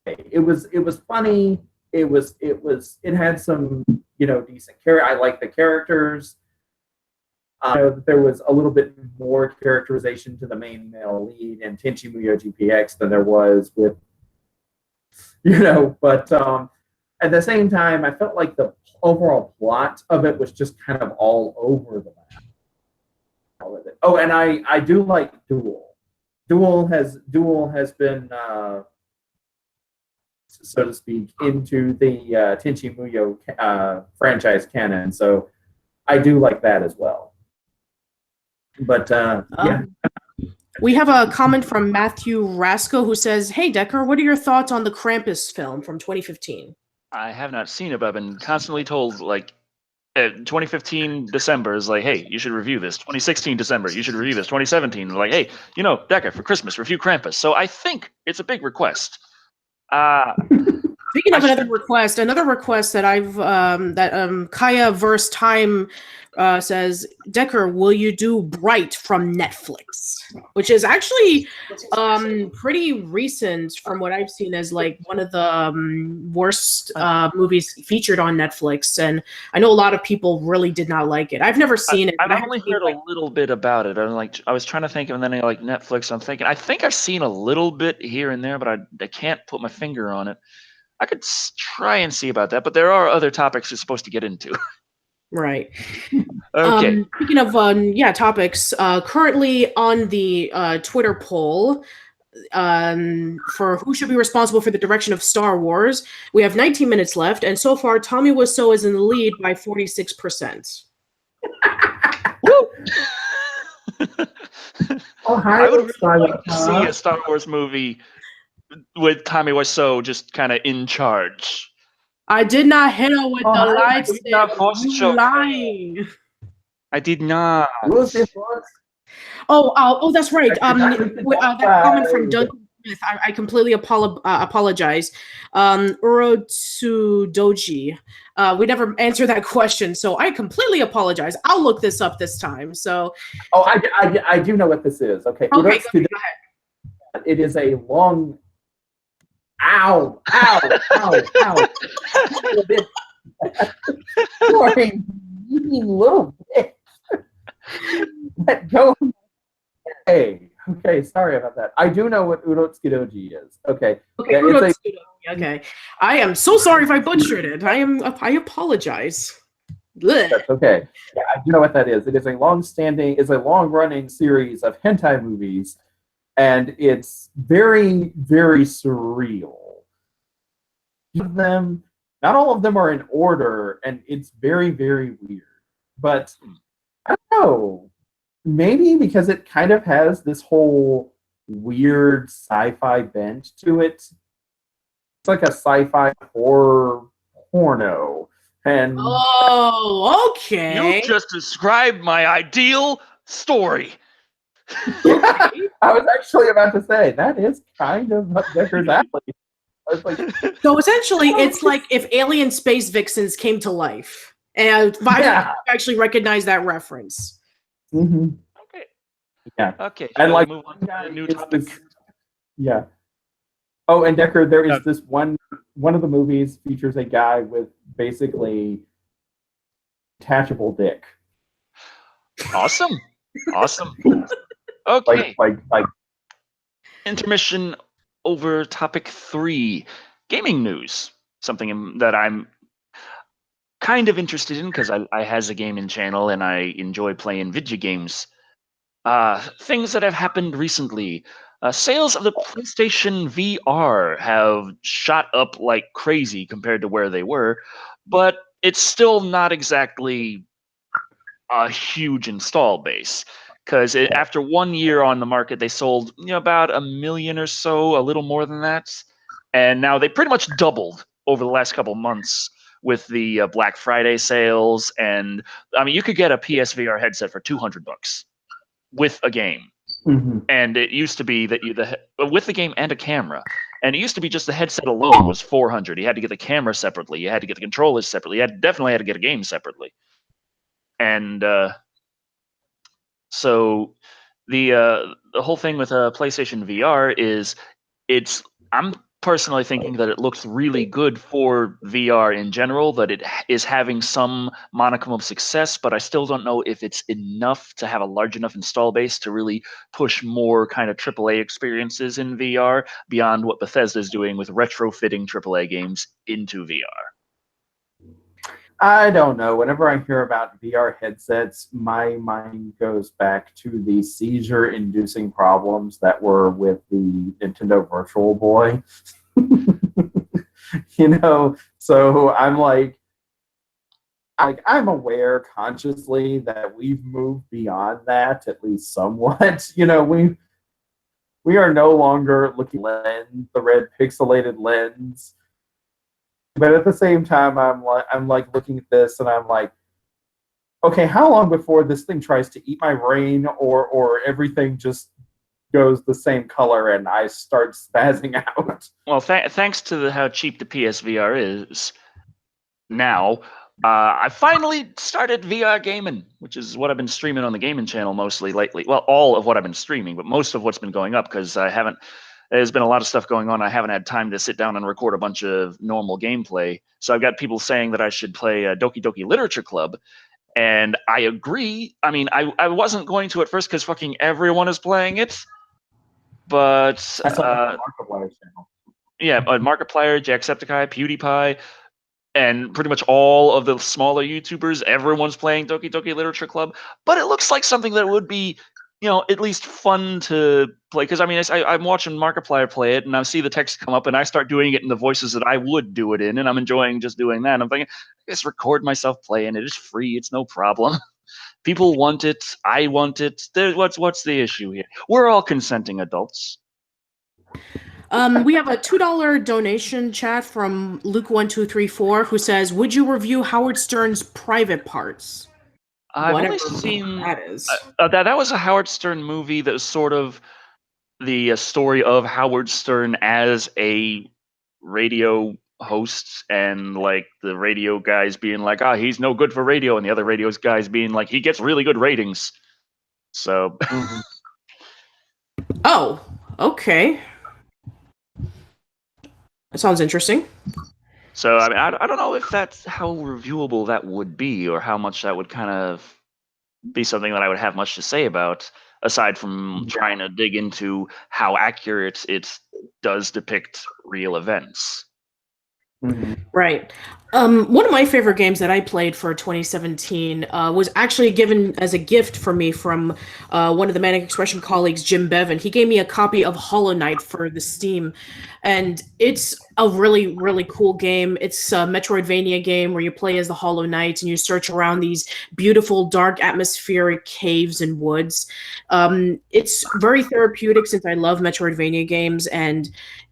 It was funny. It had some decent character. I like the characters. There was a little bit more characterization to the main male lead in Tenchi Muyo GPX than there was with, but at the same time, I felt like the overall plot of it was just kind of all over the map. Oh, and I do like Duel. Duel has been, so to speak, into the Tenchi Muyo franchise canon, so I do like that as well. But yeah. We have a comment from Matthew Rasco, who says, "Hey, Decker, what are your thoughts on the Krampus film from 2015? I have not seen it, but I've been constantly told, like, 2015 December is like, hey, you should review this. 2016 December, you should review this. 2017, like, hey, Decker, for Christmas, review Krampus. So I think it's a big request. Speaking of another request that I've Kaya Verse Time says, Decker, will you do Bright from Netflix? Which is actually pretty recent from what I've seen as like one of the worst movies featured on Netflix. And I know a lot of people really did not like it. I've never seen it. I've but only heard a little bit about it. I was trying to think, and then like Netflix, I'm thinking, I think I've seen a little bit here and there, but I can't put my finger on it. I could try and see about that, but there are other topics you're supposed to get into. Right. Okay. Speaking of topics, currently on the Twitter poll for who should be responsible for the direction of Star Wars, we have 19 minutes left, and so far Tommy Wiseau is in the lead by 46%. Woo! I would really like to see a Star Wars movie with Tommy Wiseau just kind of in charge. I did not hit her with the lightsaber. You lying. I did not. Oh, that's right. That comment from Duncan Smith, I completely apologize. Urotsudoji, we never answered that question, so I completely apologize. I'll look this up this time. So. Oh, I do know what this is. Okay. Okay, go ahead. It is a long. Ow! Boring, little bitch. Let go. Okay, sorry about that. I do know what Urotsudoji is. Okay. Okay. I am so sorry if I butchered it. I apologize. Blech. That's okay. Yeah, I do know what that is. It is a long-running series of hentai movies. And it's very, very surreal. Not all of them are in order, and it's very, very weird. But I don't know. Maybe because it kind of has this whole weird sci-fi bent to it. It's like a sci-fi horror porno. And oh, okay. You just described my ideal story. I was actually about to say that is kind of up Decker's alley. I was like, so essentially, it's like if alien space vixens came to life, and I actually recognize that reference. Mm-hmm. Okay. Yeah. Okay. And like, move on to a new topic. Yeah. Oh, and Decker, there is this one of the movies features a guy with basically detachable dick. Awesome. Okay. Like intermission over topic 3, gaming news. Something that I'm kind of interested in because I has a gaming channel and I enjoy playing video games. Things that have happened recently. Sales of the PlayStation VR have shot up like crazy compared to where they were, but it's still not exactly a huge install base. Because after 1 year on the market, they sold about 1 million or so, a little more than that. And now they pretty much doubled over the last couple months with the Black Friday sales. And I mean, you could get a PSVR headset for $200 with a game. Mm-hmm. And it used to be that with the game and a camera. And it used to be just the headset alone was $400. You had to get the camera separately. You had to get the controllers separately. You definitely had to get a game separately. And so the whole thing with PlayStation VR is I'm personally thinking that it looks really good for VR in general, that it is having some monicum of success, but I still don't know if it's enough to have a large enough install base to really push more kind of AAA experiences in VR beyond what Bethesda is doing with retrofitting AAA games into VR. I don't know. Whenever I hear about VR headsets, my mind goes back to the seizure-inducing problems that were with the Nintendo Virtual Boy. So I'm like I'm aware consciously that we've moved beyond that, at least somewhat. We are no longer looking at the red pixelated lens. But at the same time, I'm like looking at this and I'm like, okay, how long before this thing tries to eat my brain or everything just goes the same color and I start spazzing out? Well, thanks to how cheap the PSVR is now, I finally started VR gaming, which is what I've been streaming on the gaming channel mostly lately. Well, all of what I've been streaming, but most of what's been going up because there's been a lot of stuff going on. I haven't had time to sit down and record a bunch of normal gameplay. So I've got people saying that I should play Doki Doki Literature Club. And I agree. I mean, I wasn't going to at first because fucking everyone is playing it. But That's on the Markiplier channel. Yeah, Markiplier, Jacksepticeye, PewDiePie, and pretty much all of the smaller YouTubers, everyone's playing Doki Doki Literature Club. But it looks like something that would be, at least fun to play. Because, I mean, I'm watching Markiplier play it, and I see the text come up, and I start doing it in the voices that I would do it in, and I'm enjoying just doing that. And I'm thinking, I just record myself playing it. It's free. It's no problem. People want it. I want it. What's the issue here? We're all consenting adults. We have a $2 donation chat from Luke1234 who says, "Would you review Howard Stern's Private Parts?" I've Whatever only seen that is. that was a Howard Stern movie that was sort of the story of Howard Stern as a radio host, and like the radio guys being like, he's no good for radio, and the other radio guys being like, he gets really good ratings. So. Oh, okay. That sounds interesting. So, I mean, I don't know if that's how reviewable that would be, or how much that would kind of be something that I would have much to say about, aside from trying to dig into how accurate it does depict real events. Right. One of my favorite games that I played for 2017 was actually given as a gift for me from one of the Manic Expression colleagues, Jim Bevan. He gave me a copy of Hollow Knight for the Steam, and it's a really, really cool game. It's a Metroidvania game where you play as the Hollow Knight and you search around these beautiful, dark, atmospheric caves and woods. It's very therapeutic since I love Metroidvania games, and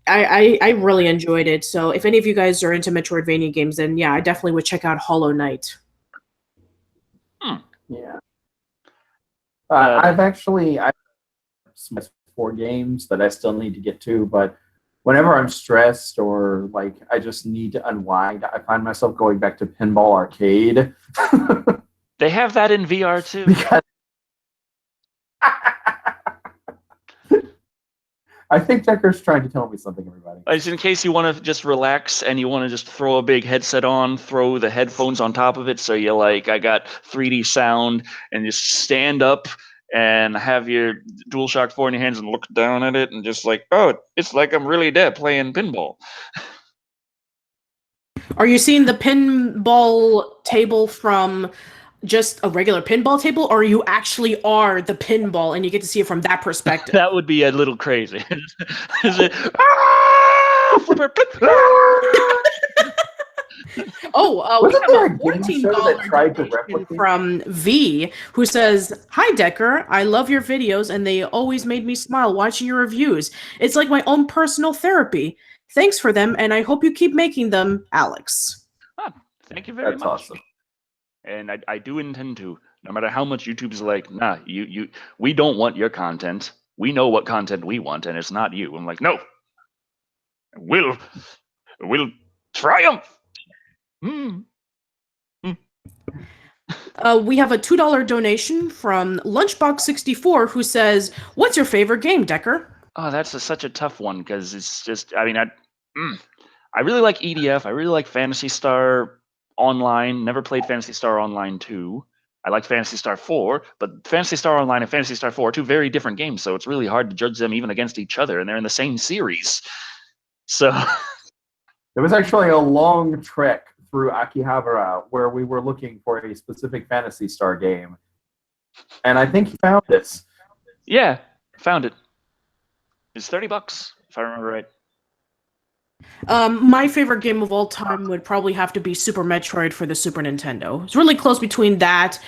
I really enjoyed it. So if any of you guys are into Metroidvania games, then yeah, I definitely would check out Hollow Knight. Yeah. I've some 4 games that I still need to get to, but whenever I'm stressed or like I just need to unwind, I find myself going back to Pinball Arcade. They have that in VR too. Because I think Decker's trying to tell me something, everybody. Just in case you want to just relax and you want to just throw a big headset on, throw the headphones on top of it, so you're like, I got 3D sound, and just stand up and have your DualShock 4 in your hands and look down at it and just like, it's like I'm really dead playing pinball. Are you seeing the pinball table from just a regular pinball table, or you actually are the pinball and you get to see it from that perspective? That would be a little crazy. Is it? We have a $14 donation from V, who says, "Hi Decker, I love your videos and they always made me smile watching your reviews. It's like my own personal therapy. Thanks for them, and I hope you keep making them, Alex." Thank you very much. That's awesome. And I do intend to, no matter how much YouTube's like, nah, we don't want your content. We know what content we want, and it's not you. I'm like, no, we'll triumph. We have a $2 donation from Lunchbox64, who says, "What's your favorite game, Decker?" Oh, that's such a tough one, because it's just, I mean, I really like EDF. I really like Phantasy Star Online. Never played Phantasy Star Online 2. I like Phantasy Star 4, but Phantasy Star Online and Phantasy Star 4 are 2 very different games, so it's really hard to judge them even against each other, and they're in the same series. So there was actually a long trek through Akihabara where we were looking for a specific Phantasy Star game, and I think he found this. Yeah, found it. It's $30, if I remember right. My favorite game of all time would probably have to be Super Metroid for the Super Nintendo. It's really close between that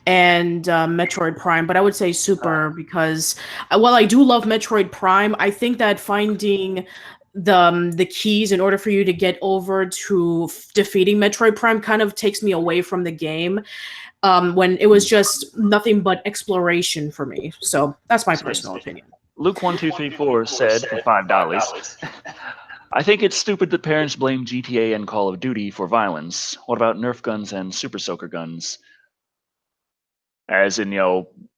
and Metroid Prime, but I would say Super because while I do love Metroid Prime, I think that finding the keys in order for you to get over to defeating Metroid Prime kind of takes me away from the game when it was just nothing but exploration for me. So that's my personal opinion. Luke1234 said for $5, I think it's stupid that parents blame GTA and Call of Duty for violence. What about Nerf guns and Super Soaker guns? As in,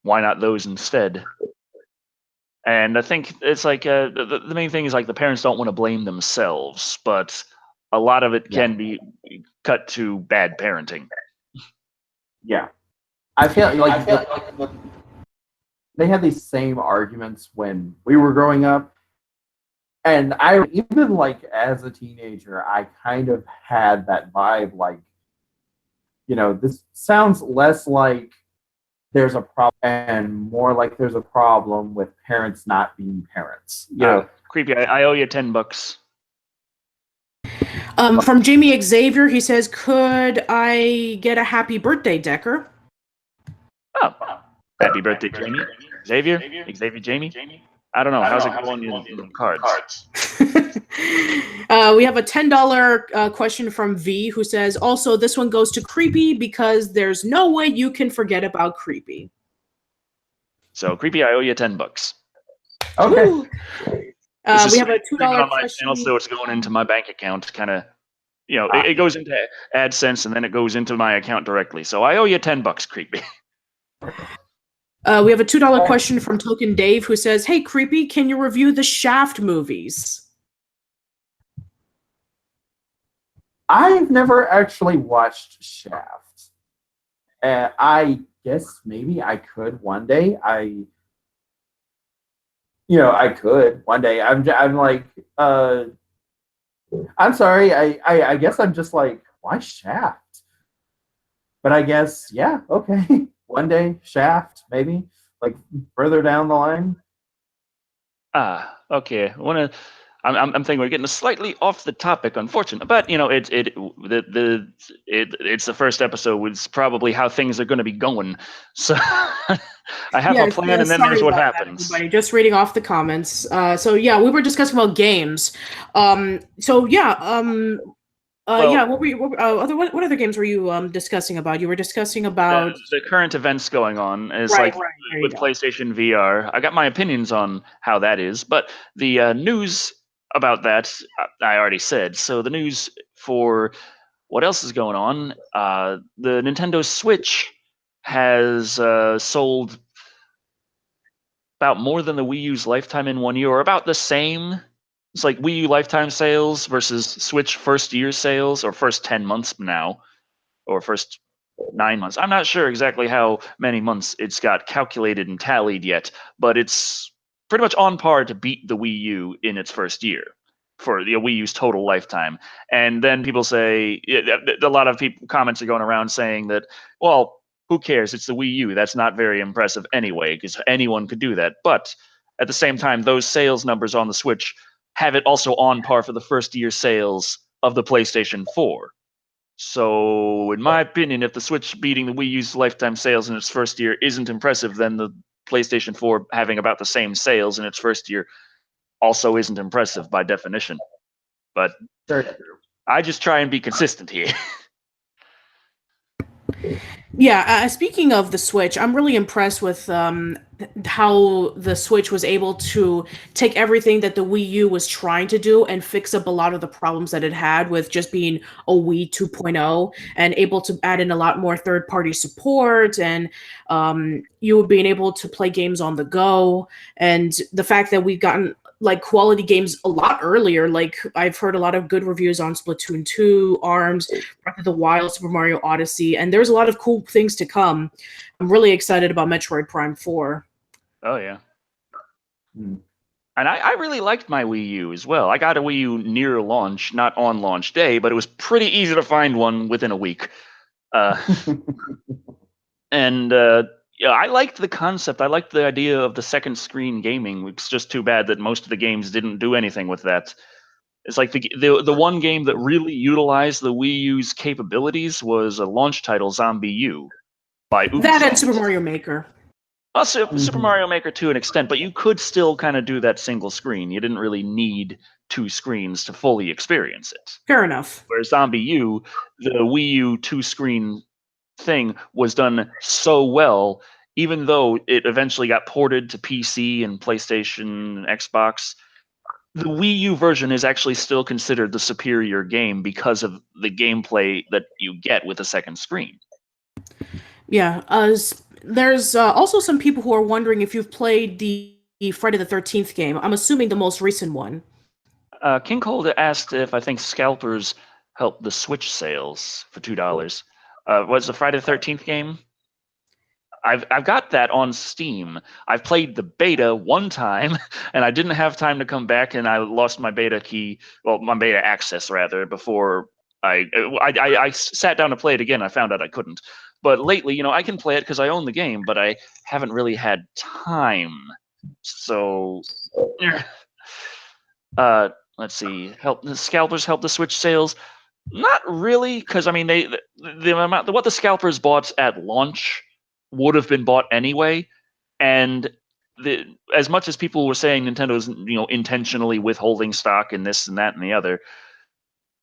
why not those instead? And I think it's like the main thing is like the parents don't want to blame themselves, but a lot of it can be cut to bad parenting. Yeah. I feel like they had these same arguments when we were growing up. And I even like as a teenager, I kind of had that vibe like, this sounds less like there's a problem and more like there's a problem with parents not being parents. Creepy. I owe you $10. From Jamie Xavier, he says, "Could I get a happy birthday, Decker?" Oh, happy birthday, Jamie. Xavier, Jamie. I don't know. How's it going in cards? We have a $10 question from V, who says, "Also, this one goes to Creepy because there's no way you can forget about Creepy." So, Creepy, I owe you $10. Okay. We have a $2 on my question. channel, so it's going into my bank account. Kind of, it goes into AdSense and then it goes into my account directly. So I owe you $10, Creepy. We have a $2 question from Token Dave, who says, "Hey, Creepy, can you review the Shaft movies?" I've never actually watched Shaft. I guess maybe I could one day. I could one day. I'm like, I'm sorry. I guess I'm just like, why Shaft? But I guess, yeah, okay. One day, Shaft, maybe, like further down the line. Okay. I'm thinking we're getting slightly off the topic, unfortunately, but it's the first episode. It's probably how things are going to be going. So I have a plan, and then there's what happens. Everybody, just reading off the comments. So yeah, we were discussing about games. What other games were you discussing about? You were discussing about the current events going on. Is right, with PlayStation VR. I got my opinions on how that is, but the news about that I already said. So the news for what else is going on? The Nintendo Switch has sold about more than the Wii U's lifetime in 1 year, or about the same. It's like Wii U lifetime sales versus Switch first year sales, or first 10 months now, or first 9 months. I'm not sure exactly how many months it's got calculated and tallied yet, but it's pretty much on par to beat the Wii U in its first year for the Wii U's total lifetime. And then people say, a lot of comments are going around saying that, well, who cares? It's the Wii U. That's not very impressive anyway, because anyone could do that. But at the same time, those sales numbers on the Switch have it also on par for the first year sales of the PlayStation 4. So, in my opinion, if the Switch beating the Wii U's lifetime sales in its first year isn't impressive, then the PlayStation 4 having about the same sales in its first year also isn't impressive by definition. But I just try and be consistent here. Yeah, speaking of the Switch, I'm really impressed with how the Switch was able to take everything that the Wii U was trying to do and fix up a lot of the problems that it had with just being a Wii 2.0, and able to add in a lot more third-party support, and you being able to play games on the go, and the fact that we've gotten like quality games a lot earlier. Like I've heard a lot of good reviews on Splatoon 2, ARMS, Breath of the Wild, Super Mario Odyssey, and there's a lot of cool things to come. I'm really excited about Metroid Prime 4. Oh yeah. And I really liked my Wii U as well. I got a Wii U near launch, not on launch day, but it was pretty easy to find one within a week. And yeah, I liked the concept. I liked the idea of the second screen gaming. It's just too bad that most of the games didn't do anything with that. It's like the one game that really utilized the Wii U's capabilities was a launch title, Zombie U, by Ubisoft. That and Super Mario Maker. Also, Super Mario Maker to an extent, but you could still kind of do that single screen. You didn't really need two screens to fully experience it. Fair enough. Whereas Zombie U, the Wii U two-screen thing was done so well, even though it eventually got ported to PC and PlayStation and Xbox. the Wii U version is actually still considered the superior game because of the gameplay that you get with a second screen. Yeah. There's also some people who are wondering if you've played the Friday the 13th game. I'm assuming the most recent one. King Cold asked if I think scalpers helped the Switch sales for $2. Was the Friday the 13th game? I've got that on Steam. I've played the beta one time, and I didn't have time to come back, and I lost my beta key, well, my beta access rather, before I sat down to play it again. I found out I couldn't. But lately, I can play it because I own the game, but I haven't really had time. So, let's see. The scalpers help the Switch sales. Not really, because I mean, the amount what the scalpers bought at launch would have been bought anyway, and as much as people were saying Nintendo's intentionally withholding stock in this and that and the other,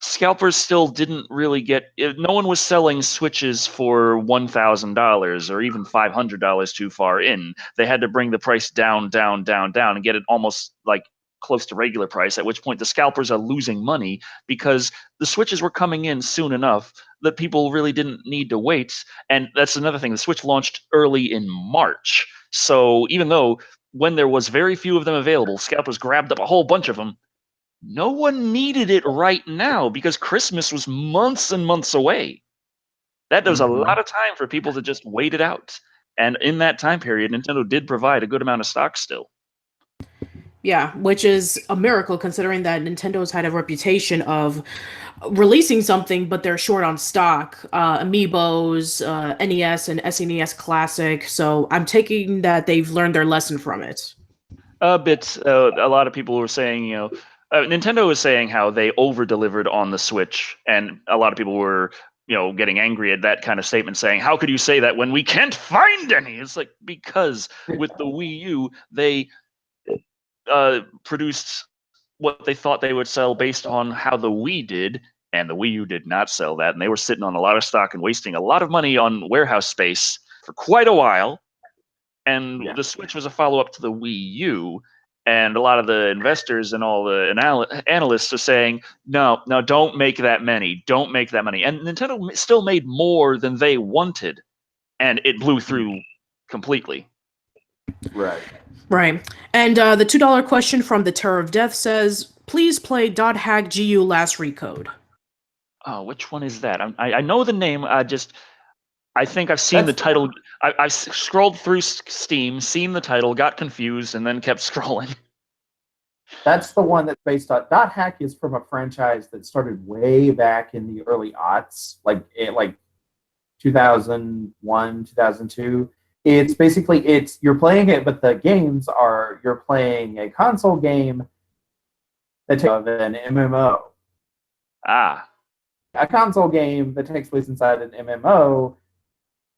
scalpers still didn't really get. No one was selling Switches for $1,000 or even $500 too far in. They had to bring the price down, down, down, down, and get it almost like close to regular price, at which point the scalpers are losing money because the Switches were coming in soon enough that people really didn't need to wait. And that's another thing. The Switch launched early in March. So even though when there was very few of them available, scalpers grabbed up a whole bunch of them, no one needed it right now because Christmas was months and months away. That was a lot of time for people to just wait it out. And in that time period, Nintendo did provide a good amount of stock still. Yeah, which is a miracle considering that Nintendo's had a reputation of releasing something, but they're short on stock. Amiibos, NES, and SNES Classic. So I'm taking that they've learned their lesson from it. A bit. A lot of people were saying, Nintendo was saying how they over-delivered on the Switch, and a lot of people were, getting angry at that kind of statement, saying, "How could you say that when we can't find any?" It's like, because with the Wii U, they produced what they thought they would sell based on how the Wii did, and the Wii U did not sell that, and they were sitting on a lot of stock and wasting a lot of money on warehouse space for quite a while. And the Switch was a follow-up to the Wii U, and a lot of the investors and all the analysts are saying, no, don't make that many. Don't make that money. And Nintendo still made more than they wanted, and it blew through completely. Right. Right. And the $2 question from the Terror of Death says, please play .hack GU last recode. Oh, which one is that? I know the name. I think I've seen the title. I scrolled through Steam, seen the title, got confused, and then kept scrolling. That's the one that's based on .hack is from a franchise that started way back in the early aughts, like 2001, 2002. It's basically you're playing it, but the games are you're playing a console game that takes an MMO. Ah. A console game that takes place inside an MMO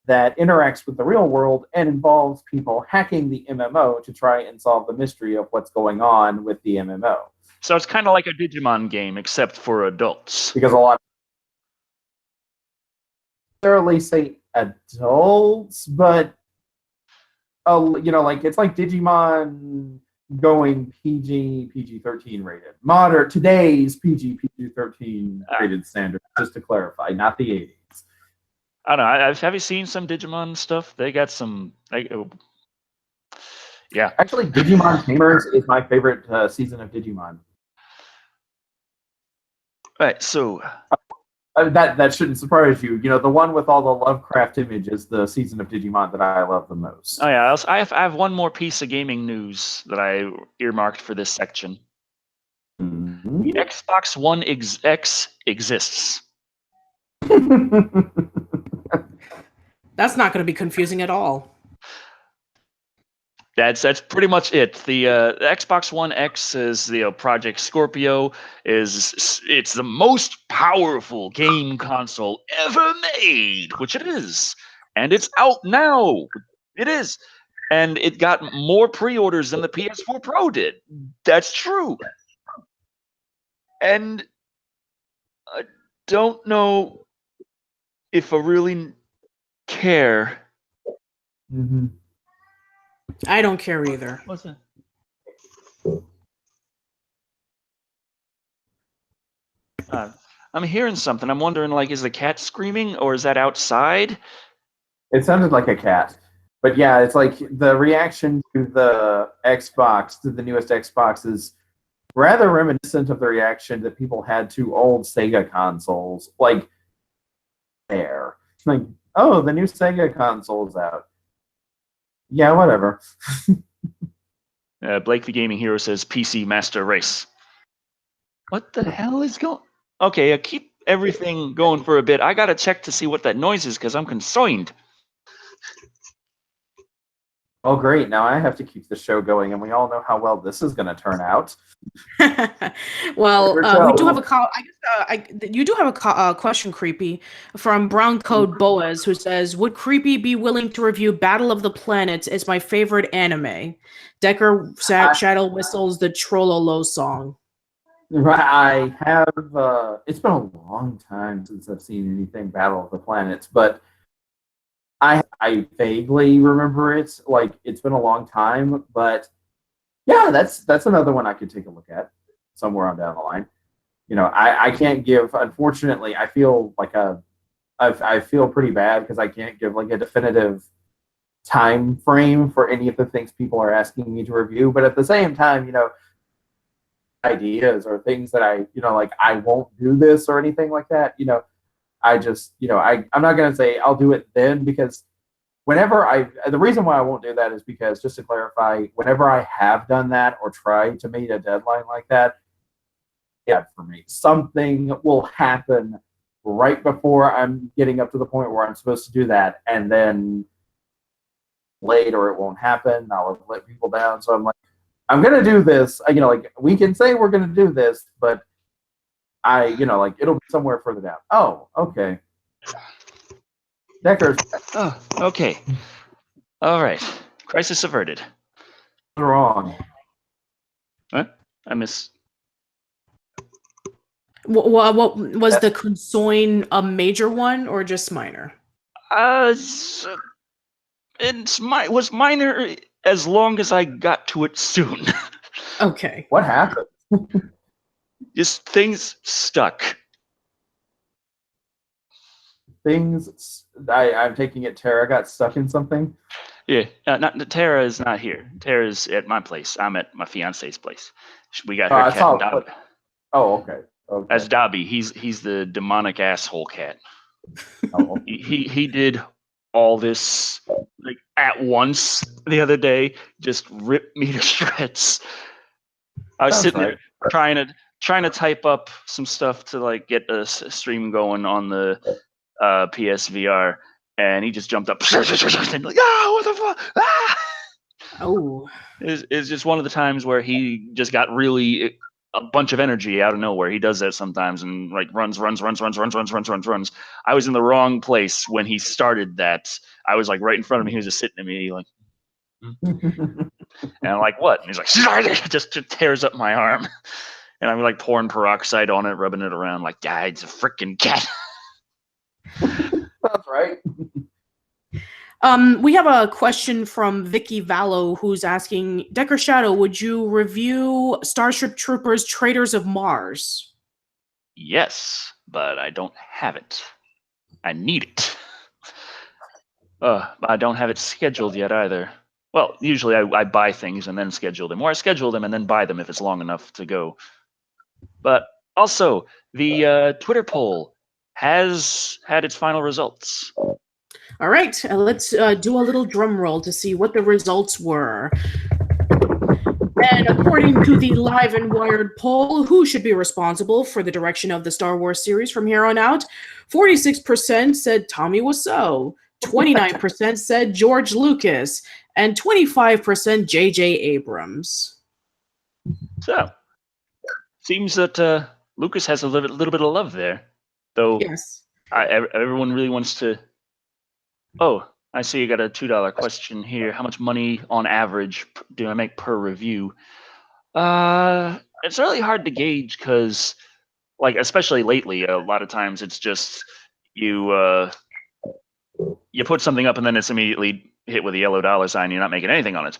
that interacts with the real world and involves people hacking the MMO to try and solve the mystery of what's going on with the MMO. So it's kind of like a Digimon game, except for adults. Because a lot of necessarily say adults, but it's like Digimon going PG-13 rated. Today's PG-13 rated standard, just to clarify, not the 80s. I don't know. Have you seen some Digimon stuff? They got some. Yeah. Actually, Digimon Tamers is my favorite season of Digimon. Right. So. That shouldn't surprise you. The one with all the Lovecraft images, the season of Digimon that I love the most. Oh yeah, I have one more piece of gaming news that I earmarked for this section. Mm-hmm. The Xbox One X exists. That's not going to be confusing at all. That's pretty much it. The Xbox One X is the Project Scorpio. It's the most powerful game console ever made, which it is, and it's out now. It is, and it got more pre-orders than the PS4 Pro did. That's true, and I don't know if I really care. Mm-hmm. I don't care either. What's that? I'm hearing something. I'm wondering, like, is the cat screaming or is that outside? It sounded like a cat. But yeah, it's like the reaction to the Xbox, to the newest Xbox, is rather reminiscent of the reaction that people had to old Sega consoles. Like, there. Like, oh, the new Sega console's out. Yeah, whatever. Blake the Gaming Hero says PC Master Race. What the hell is going? Okay, keep everything going for a bit. I gotta check to see what that noise is because I'm concerned. Oh, great. Now I have to keep the show going, and we all know how well this is going to turn out. Well, we do have you do have a question, Creepy, from Brown Code Boaz, who says, would Creepy be willing to review Battle of the Planets as my favorite anime? Decker Shadow whistles the Trollolo song. I have, it's been a long time since I've seen anything Battle of the Planets, but I vaguely remember it. Like, it's been a long time, but yeah, that's another one I could take a look at somewhere on down the line. You know, I can't give, unfortunately, I feel like I feel pretty bad because I can't give like a definitive time frame for any of the things people are asking me to review. But at the same time, you know, ideas or things that I, you know, like I won't do this or anything like that, you know, I just, you know, I'm not going to say I'll do it then, because the reason why I won't do that is because, just to clarify, whenever I have done that or tried to meet a deadline like that, yeah, for me, something will happen right before I'm getting up to the point where I'm supposed to do that, and then late, or it won't happen. I'll let people down. So I'm like, I'm going to do this. You know, like, we can say we're going to do this, but you know, like, it'll be somewhere further down. Oh, okay. Decker. Oh, okay. All right. Crisis averted. Wrong. What? I miss. What was the consoin a major one or just minor? Was minor as long as I got to it soon. Okay. What happened? Just things stuck. I'm taking it Tara got stuck in something. Yeah, Tara is not here. Tara's at my place. I'm at my fiance's place. We got her cat. Dobby. Oh, okay. As Dobby, he's the demonic asshole cat. Oh. He did all this like at once the other day, just ripped me to shreds. I was sitting there trying to type up some stuff to like get a stream going on the PSVR, and he just jumped up and like, what the fuck? Ah! Oh, It's just one of the times where he just got really a bunch of energy out of nowhere. He does that sometimes and like runs. I was in the wrong place when he started that. I was like right in front of me. He was just sitting at me like, and I'm like, what? And he's like, just tears up my arm. And I'm like pouring peroxide on it, rubbing it around like, yeah, it's a freaking cat. That's right. We have a question from Vicky Vallow, who's asking, Decker Shado, would you review Starship Troopers Traders of Mars? Yes, but I don't have it. I need it. I don't have it scheduled yet either. Well, usually I buy things and then schedule them, or I schedule them and then buy them if it's long enough to go. But also, the Twitter poll has had its final results. All right, let's do a little drum roll to see what the results were. And according to the Live and Wired poll, who should be responsible for the direction of the Star Wars series from here on out? 46% said Tommy Wiseau, 29% said George Lucas, and 25% J.J. Abrams. So, seems that Lucas has a little bit of love there, though. Yes. Everyone really wants to. Oh, I see you got a $2 question here. How much money on average do I make per review? It's really hard to gauge because, like, especially lately, a lot of times it's just you put something up and then it's immediately hit with a yellow dollar sign. You're not making anything on it.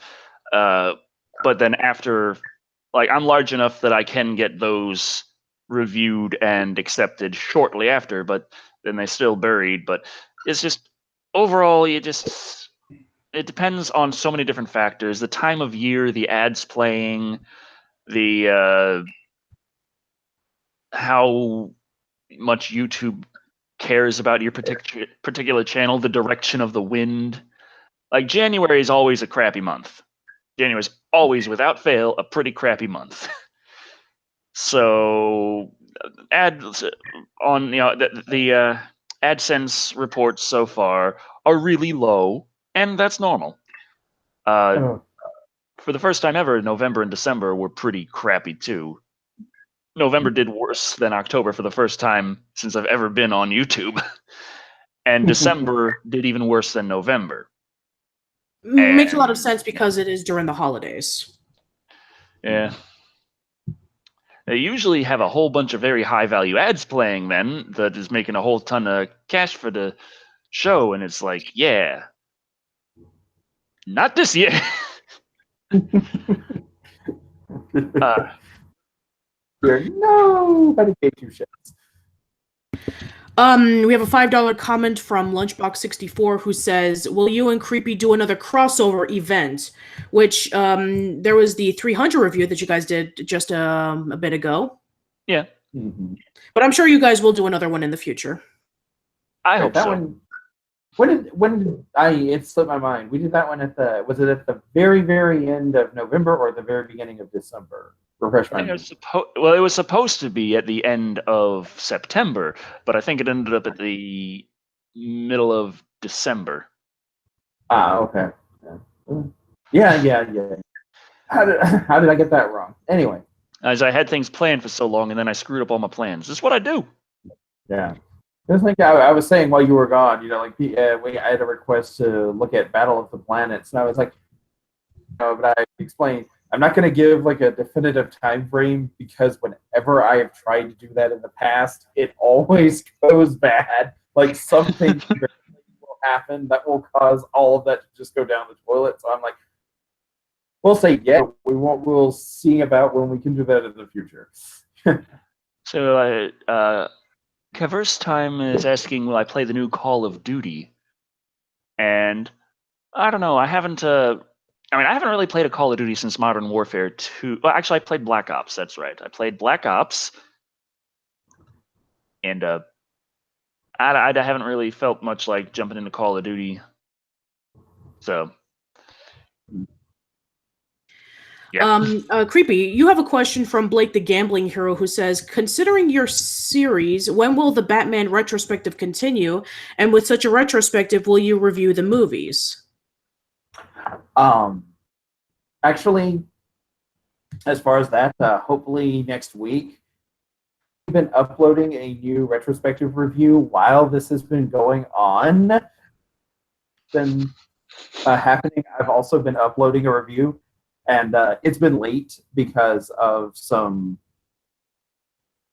But then after, like, I'm large enough that I can get those reviewed and accepted shortly after, but then they still buried. But it's just overall, it depends on so many different factors: the time of year, the ads playing, the how much YouTube cares about your particular channel, the direction of the wind. Like January is always a crappy month. January is always, without fail, a pretty crappy month. So ads on the AdSense reports so far are really low, and that's normal. For the first time ever, November and December were pretty crappy too. November did worse than October for the first time since I've ever been on YouTube. And December did even worse than November. Makes a lot of sense because it is during the holidays. Yeah. They usually have a whole bunch of very high-value ads playing then that is making a whole ton of cash for the show, and it's like, yeah. Not this year. Nobody gave two shits. We have a $5 comment from Lunchbox64 who says, "Will you and Creepy do another crossover event?" Which there was the 300 review that you guys did just a bit ago. Yeah. Mm-hmm. But I'm sure you guys will do another one in the future. I hope that so. One, when did it slipped my mind. We did that one was it at the very, very end of November or the very beginning of December? Refresh my mind. It was supposed to be at the end of September, but I think it ended up at the middle of December. Okay. Yeah. How did I get that wrong? Anyway. As I had things planned for so long, and then I screwed up all my plans. This is what I do. Yeah. Just like I was saying while you were gone, I had a request to look at Battle of the Planets, and I was like, but I explained, I'm not going to give like a definitive time frame because whenever I have tried to do that in the past, it always goes bad. Like something will happen that will cause all of that to just go down the toilet. So I'm like, we'll say we'll see about when we can do that in the future. So Caverse Time is asking, will I play the new Call of Duty? And I don't know. I haven't really played a Call of Duty since Modern Warfare 2. Well, actually, I played Black Ops. That's right. I played Black Ops. And I haven't really felt much like jumping into Call of Duty. So, yeah. Creepy, you have a question from Blake the Gambling Hero who says, considering your series, when will the Batman retrospective continue? And with such a retrospective, will you review the movies? Actually, as far as that, hopefully next week. We've been uploading a new retrospective review while this has been going on. Been happening. I've also been uploading a review, and it's been late because of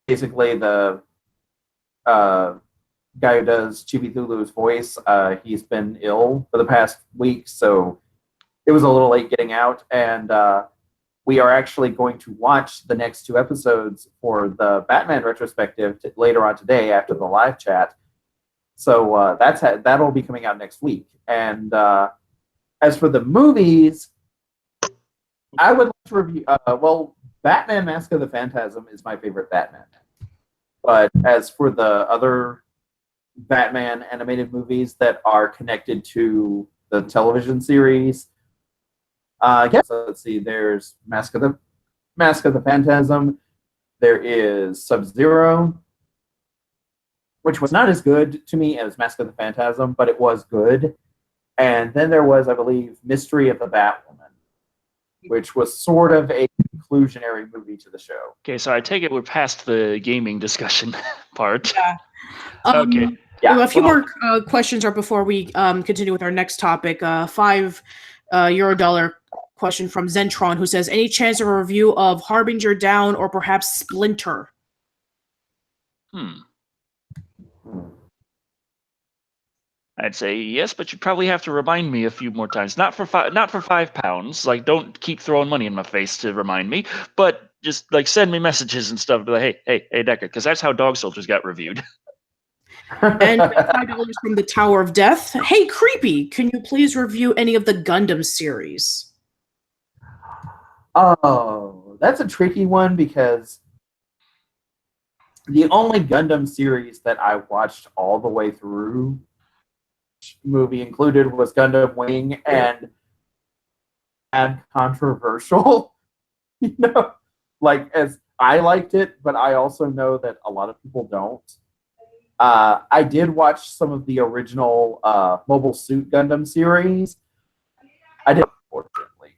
basically the guy who does Chibi Thulu's voice. He's been ill for the past week, so it was a little late getting out, and we are actually going to watch the next two episodes for the Batman retrospective later on today after the live chat. So that'll be coming out next week. And as for the movies, I would like to review. Batman: Mask of the Phantasm is my favorite Batman. But as for the other Batman animated movies that are connected to the television series, let's see. There's Mask of the Phantasm. There is Sub-Zero, which was not as good to me as Mask of the Phantasm, but it was good. And then there was, I believe, Mystery of the Batwoman, which was sort of a conclusionary movie to the show. Okay, so I take it we're past the gaming discussion part. Yeah. Okay. Yeah. A few more questions are before we continue with our next topic. $5 Eurodollar question from Zentron, who says, any chance of a review of Harbinger Down or perhaps Splinter? I'd say yes, but you'd probably have to remind me a few more times. Not for £5. Like, don't keep throwing money in my face to remind me. But just like send me messages and stuff. Be like, hey, Decker, because that's how Dog Soldiers got reviewed. And $5 from the Tower of Death. Hey, Creepy, can you please review any of the Gundam series? Oh, that's a tricky one because the only Gundam series that I watched all the way through, movie included, was Gundam Wing, and controversial. You know, like, as I liked it, but I also know that a lot of people don't. I did watch some of the original Mobile Suit Gundam series. I did, unfortunately.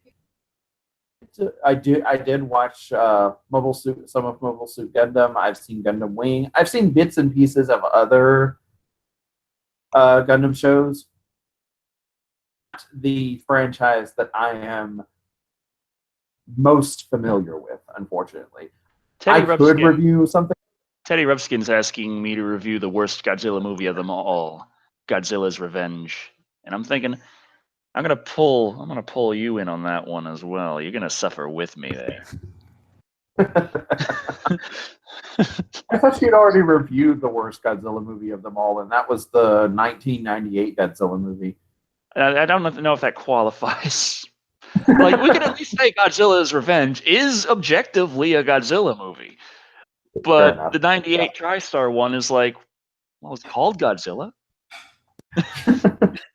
I did watch some of Mobile Suit Gundam. I've seen Gundam Wing. I've seen bits and pieces of other Gundam shows. The franchise that I am most familiar with, unfortunately. I could review something. Teddy Rubskin's asking me to review the worst Godzilla movie of them all, Godzilla's Revenge. And I'm thinking, I'm gonna pull you in on that one as well. You're gonna suffer with me there. I thought you'd already reviewed the worst Godzilla movie of them all, and that was the 1998 Godzilla movie. I don't know if that qualifies. Like, we can at least say Godzilla's Revenge is objectively a Godzilla movie. But the 98 TriStar one is like, well, it's called Godzilla.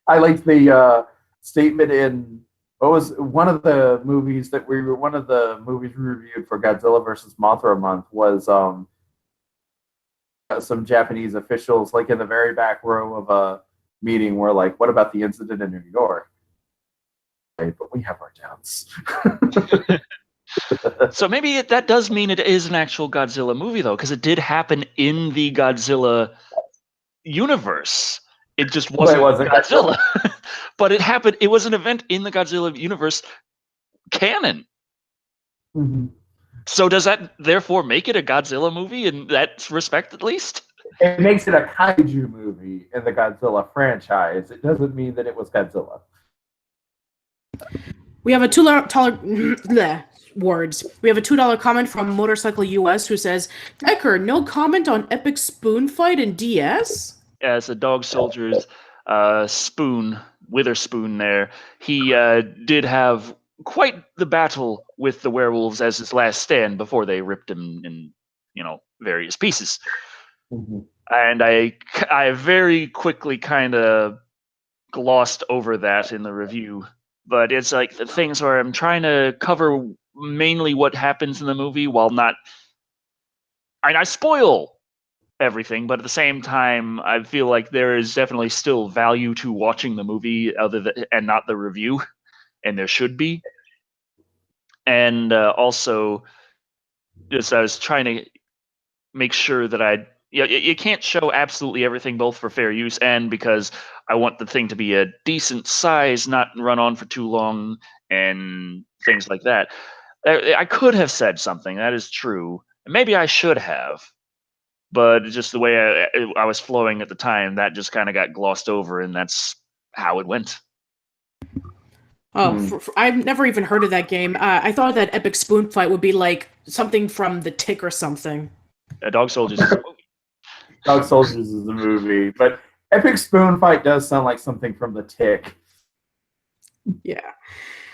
I liked the statement in what was one of the movies we reviewed for Godzilla versus Mothra month was some Japanese officials, like, in the very back row of a meeting were like, what about the incident in New York? Okay, but we have our doubts. So maybe that does mean it is an actual Godzilla movie, though, because it did happen in the Godzilla universe. It just wasn't Godzilla. But it happened. It was an event in the Godzilla universe canon. Mm-hmm. So does that therefore make it a Godzilla movie in that respect, at least? It makes it a kaiju movie in the Godzilla franchise. It doesn't mean that it was Godzilla. We have a $2 words. We have a $2 comment from Motorcycle US who says, Decker, no comment on epic spoon fight in DS? Yeah, it's a Dog Soldier's spoon, Witherspoon there. He did have quite the battle with the werewolves as his last stand before they ripped him in, various pieces. Mm-hmm. And I very quickly kind of glossed over that in the review. But it's like the things where I'm trying to cover mainly what happens in the movie while not... I spoil everything, but at the same time, I feel like there is definitely still value to watching the movie and not the review, and there should be. And also, just I was trying to make sure that you can't show absolutely everything, both for fair use and because I want the thing to be a decent size, not run on for too long, and things like that. I could have said something, that is true. Maybe I should have. But just the way I was flowing at the time, that just kind of got glossed over, and that's how it went. Oh, I've never even heard of that game. I thought that epic spoon fight would be like something from The Tick or something. Dog Soldiers is a movie. Dog Soldiers is a movie, but epic spoon fight does sound like something from The Tick. Yeah.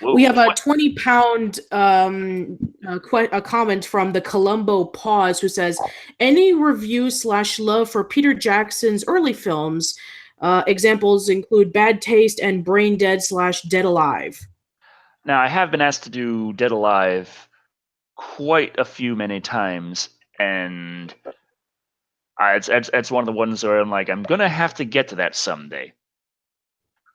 Whoa, we have a 20-pound a comment from the Columbo Pause who says, any review/love for Peter Jackson's early films? Examples include Bad Taste and Brain Dead/Dead Alive. Now, I have been asked to do Dead Alive quite a few many times, and it's one of the ones where I'm like, I'm going to have to get to that someday.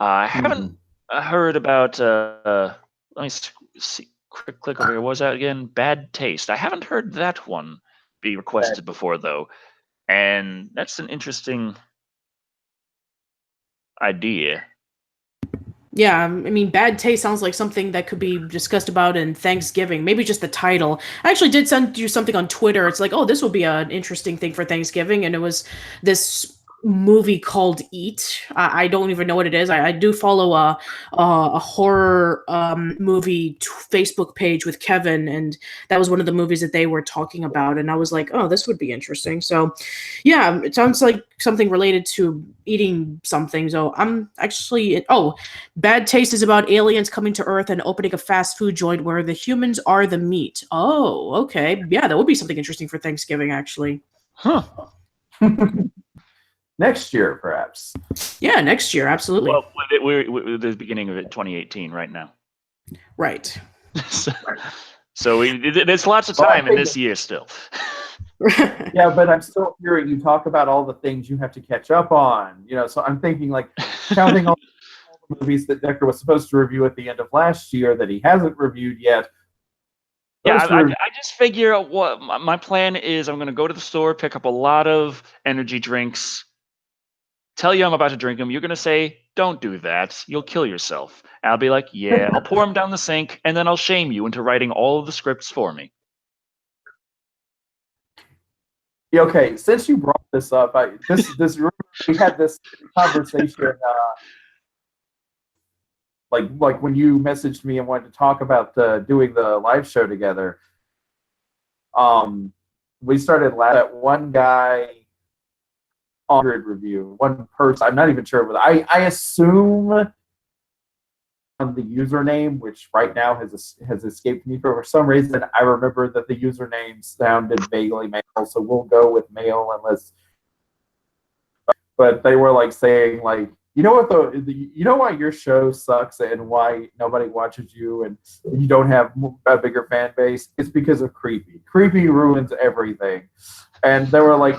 I haven't heard about, let me see, quick click over here. What was that again? Bad Taste. I haven't heard that one be requested before, though. And that's an interesting idea. Yeah, I mean, Bad Taste sounds like something that could be discussed about in Thanksgiving. Maybe just the title. I actually did send you something on Twitter. It's like, oh, this will be an interesting thing for Thanksgiving. And it was this movie called Eat. I don't even know what it is. I do follow a horror movie Facebook page with Kevin, and that was one of the movies that they were talking about, and I was like, oh, this would be interesting. So yeah, it sounds like something related to eating something. So I'm actually Bad Taste is about aliens coming to Earth and opening a fast food joint where the humans are the meat. Oh, okay. Yeah, that would be something interesting for Thanksgiving, actually. Huh. Next year, perhaps. Yeah, next year, absolutely. Well, we're at the beginning of it, 2018, right now. Right. So there's lots of time in this year still. Yeah, but I'm still hearing you talk about all the things you have to catch up on. So I'm thinking like counting all the movies that Decker was supposed to review at the end of last year that he hasn't reviewed yet. Yeah, I just figure what my plan is. I'm going to go to the store, pick up a lot of energy drinks, tell you I'm about to drink them. You're going to say, don't do that. You'll kill yourself. And I'll be like, yeah, I'll pour them down the sink, and then I'll shame you into writing all of the scripts for me. Yeah, okay, since you brought this up, we had this conversation like when you messaged me and wanted to talk about doing the live show together. We started at one guy on review, one person. I'm not even sure, but I assume on the username, which right now has escaped me for some reason. I remember that the username sounded vaguely male, so we'll go with male unless. But they were like saying like, you know what you know why your show sucks and why nobody watches you and you don't have a bigger fan base? It's because of Creepy. Creepy ruins everything, and they were like.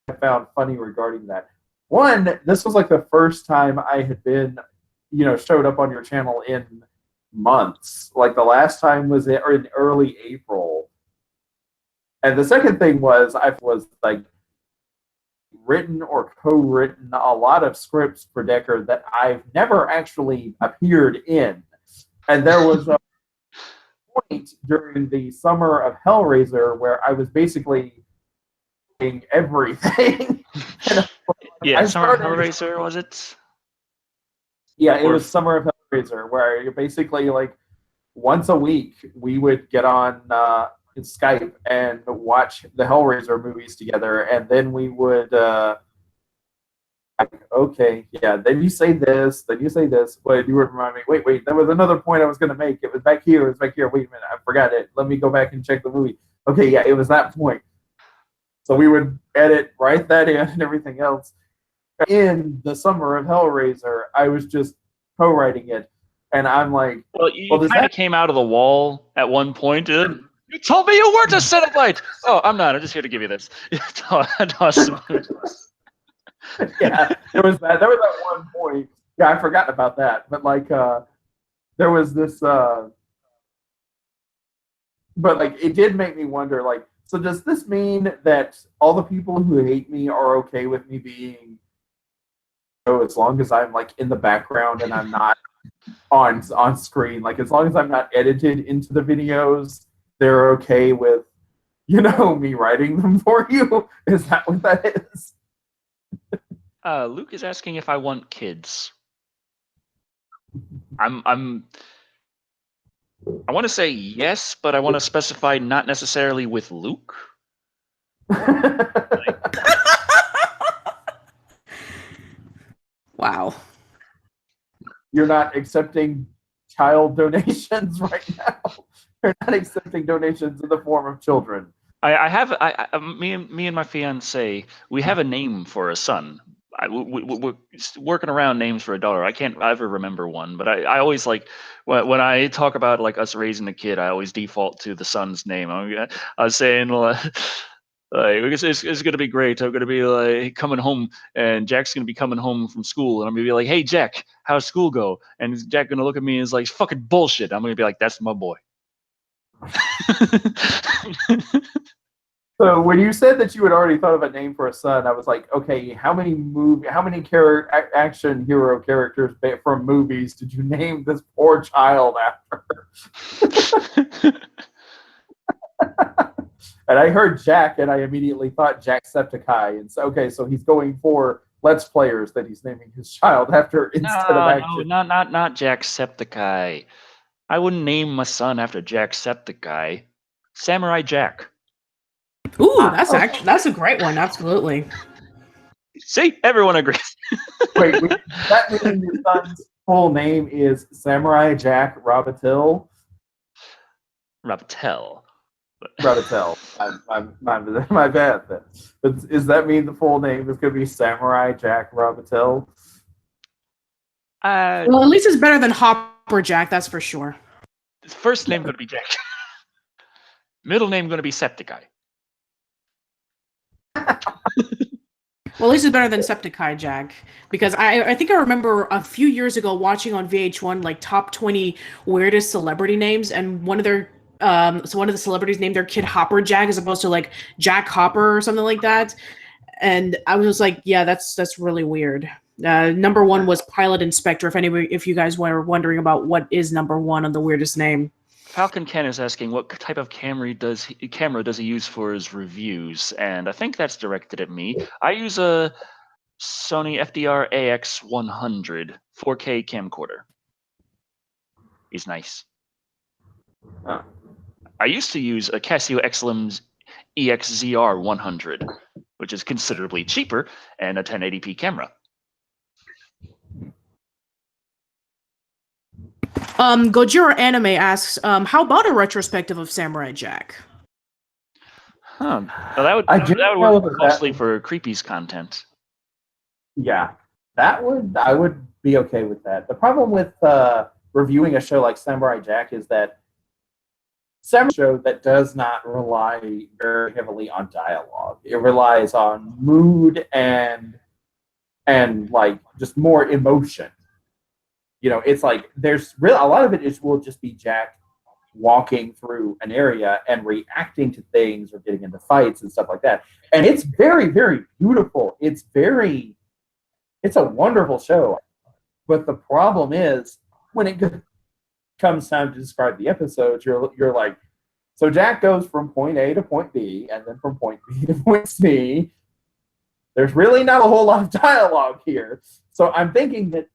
I found funny regarding that. One, this was like the first time I had been, showed up on your channel in months. Like the last time was in early April. And the second thing was I was like written or co-written a lot of scripts for Decker that I've never actually appeared in. And there was a point during the summer of Hellraiser where I was basically everything. Yeah, Summer of Hellraiser, was it? Yeah, it was Summer of Hellraiser, where you're basically like once a week we would get on Skype and watch the Hellraiser movies together, and then we would okay, yeah, then you say this, Wait, you would remind me, wait, there was another point I was going to make. It was back here, wait a minute, I forgot it. Let me go back and check the movie. Okay, yeah, it was that point. So we would edit, write that in, and everything else. In the Summer of Hellraiser, I was just co-writing it, and I'm like, well, you kind of came out of the wall at one point. You told me you weren't a Cenobite. Oh, I'm not. I'm just here to give you this. Yeah, there was that. There was that one point. Yeah, I forgot about that. But like, there was this. But like, it did make me wonder. Like, so does this mean that all the people who hate me are okay with me being, as long as I'm like in the background and I'm not on screen, like as long as I'm not edited into the videos, they're okay with, me writing them for you? Is that what that is? Luke is asking if I want kids. I want to say yes, but I want to specify not necessarily with Luke. Wow. You're not accepting child donations right now. You're not accepting donations in the form of children. Me and my fiance, we have a name for a son. We're working around names for a daughter. I can't ever remember one, but I always like when I talk about like us raising a kid, I always default to the son's name. I was saying it's gonna be great. I'm gonna be like coming home, and Jack's gonna be coming home from school, and I'm gonna be like, "Hey Jack, how's school go?" And Jack gonna look at me and is like, "Fucking bullshit." I'm gonna be like, "That's my boy." So when you said that you had already thought of a name for a son, I was like, okay, how many action hero characters from movies did you name this poor child after? And I heard Jack, and I immediately thought Jacksepticeye. And so, okay, so he's going for Let's Players that he's naming his child after instead of action. No, not Jacksepticeye. I wouldn't name my son after Jacksepticeye. Samurai Jack. Ooh, that's a great one. Absolutely. See, everyone agrees. Wait, does that mean your son's full name is Samurai Jack Robitil? Rabatel. Robitel. My bad. Then. But does that mean the full name is going to be Samurai Jack Robitil? Well, at least it's better than Hopper Jack, that's for sure. His first name going to be Jack. Middle name going to be Septiceye. Well, at least it's better than Septiceye Jack, because I think I remember a few years ago watching on VH1 like top 20 weirdest celebrity names, and one of their so one of the celebrities named their kid Hopper Jack as opposed to like Jack Hopper or something like that, and I was just like, yeah, that's really weird. Number one was Pilot Inspector. If you guys were wondering about what is number one on the weirdest name. Falcon Ken is asking what type of camera does he use for his reviews, and I think that's directed at me. I use a Sony FDR AX100 4K camcorder. He's nice. Huh. I used to use a Casio Exlums EXZR 100, which is considerably cheaper and a 1080p camera. Gojira Anime asks, how about a retrospective of Samurai Jack? Huh. Well, that would work mostly for Creepy's content. Yeah, I would be okay with that. The problem with reviewing a show like Samurai Jack is that Samurai show that does not rely very heavily on dialogue. It relies on mood and like just more emotion. You know, it's like there's a lot of it will just be Jack walking through an area and reacting to things or getting into fights and stuff like that. And it's very, very beautiful. It's a wonderful show. But the problem is when it comes time to describe the episodes, you're like, so Jack goes from point A to point B, and then from point B to point C. There's really not a whole lot of dialogue here. So I'm thinking that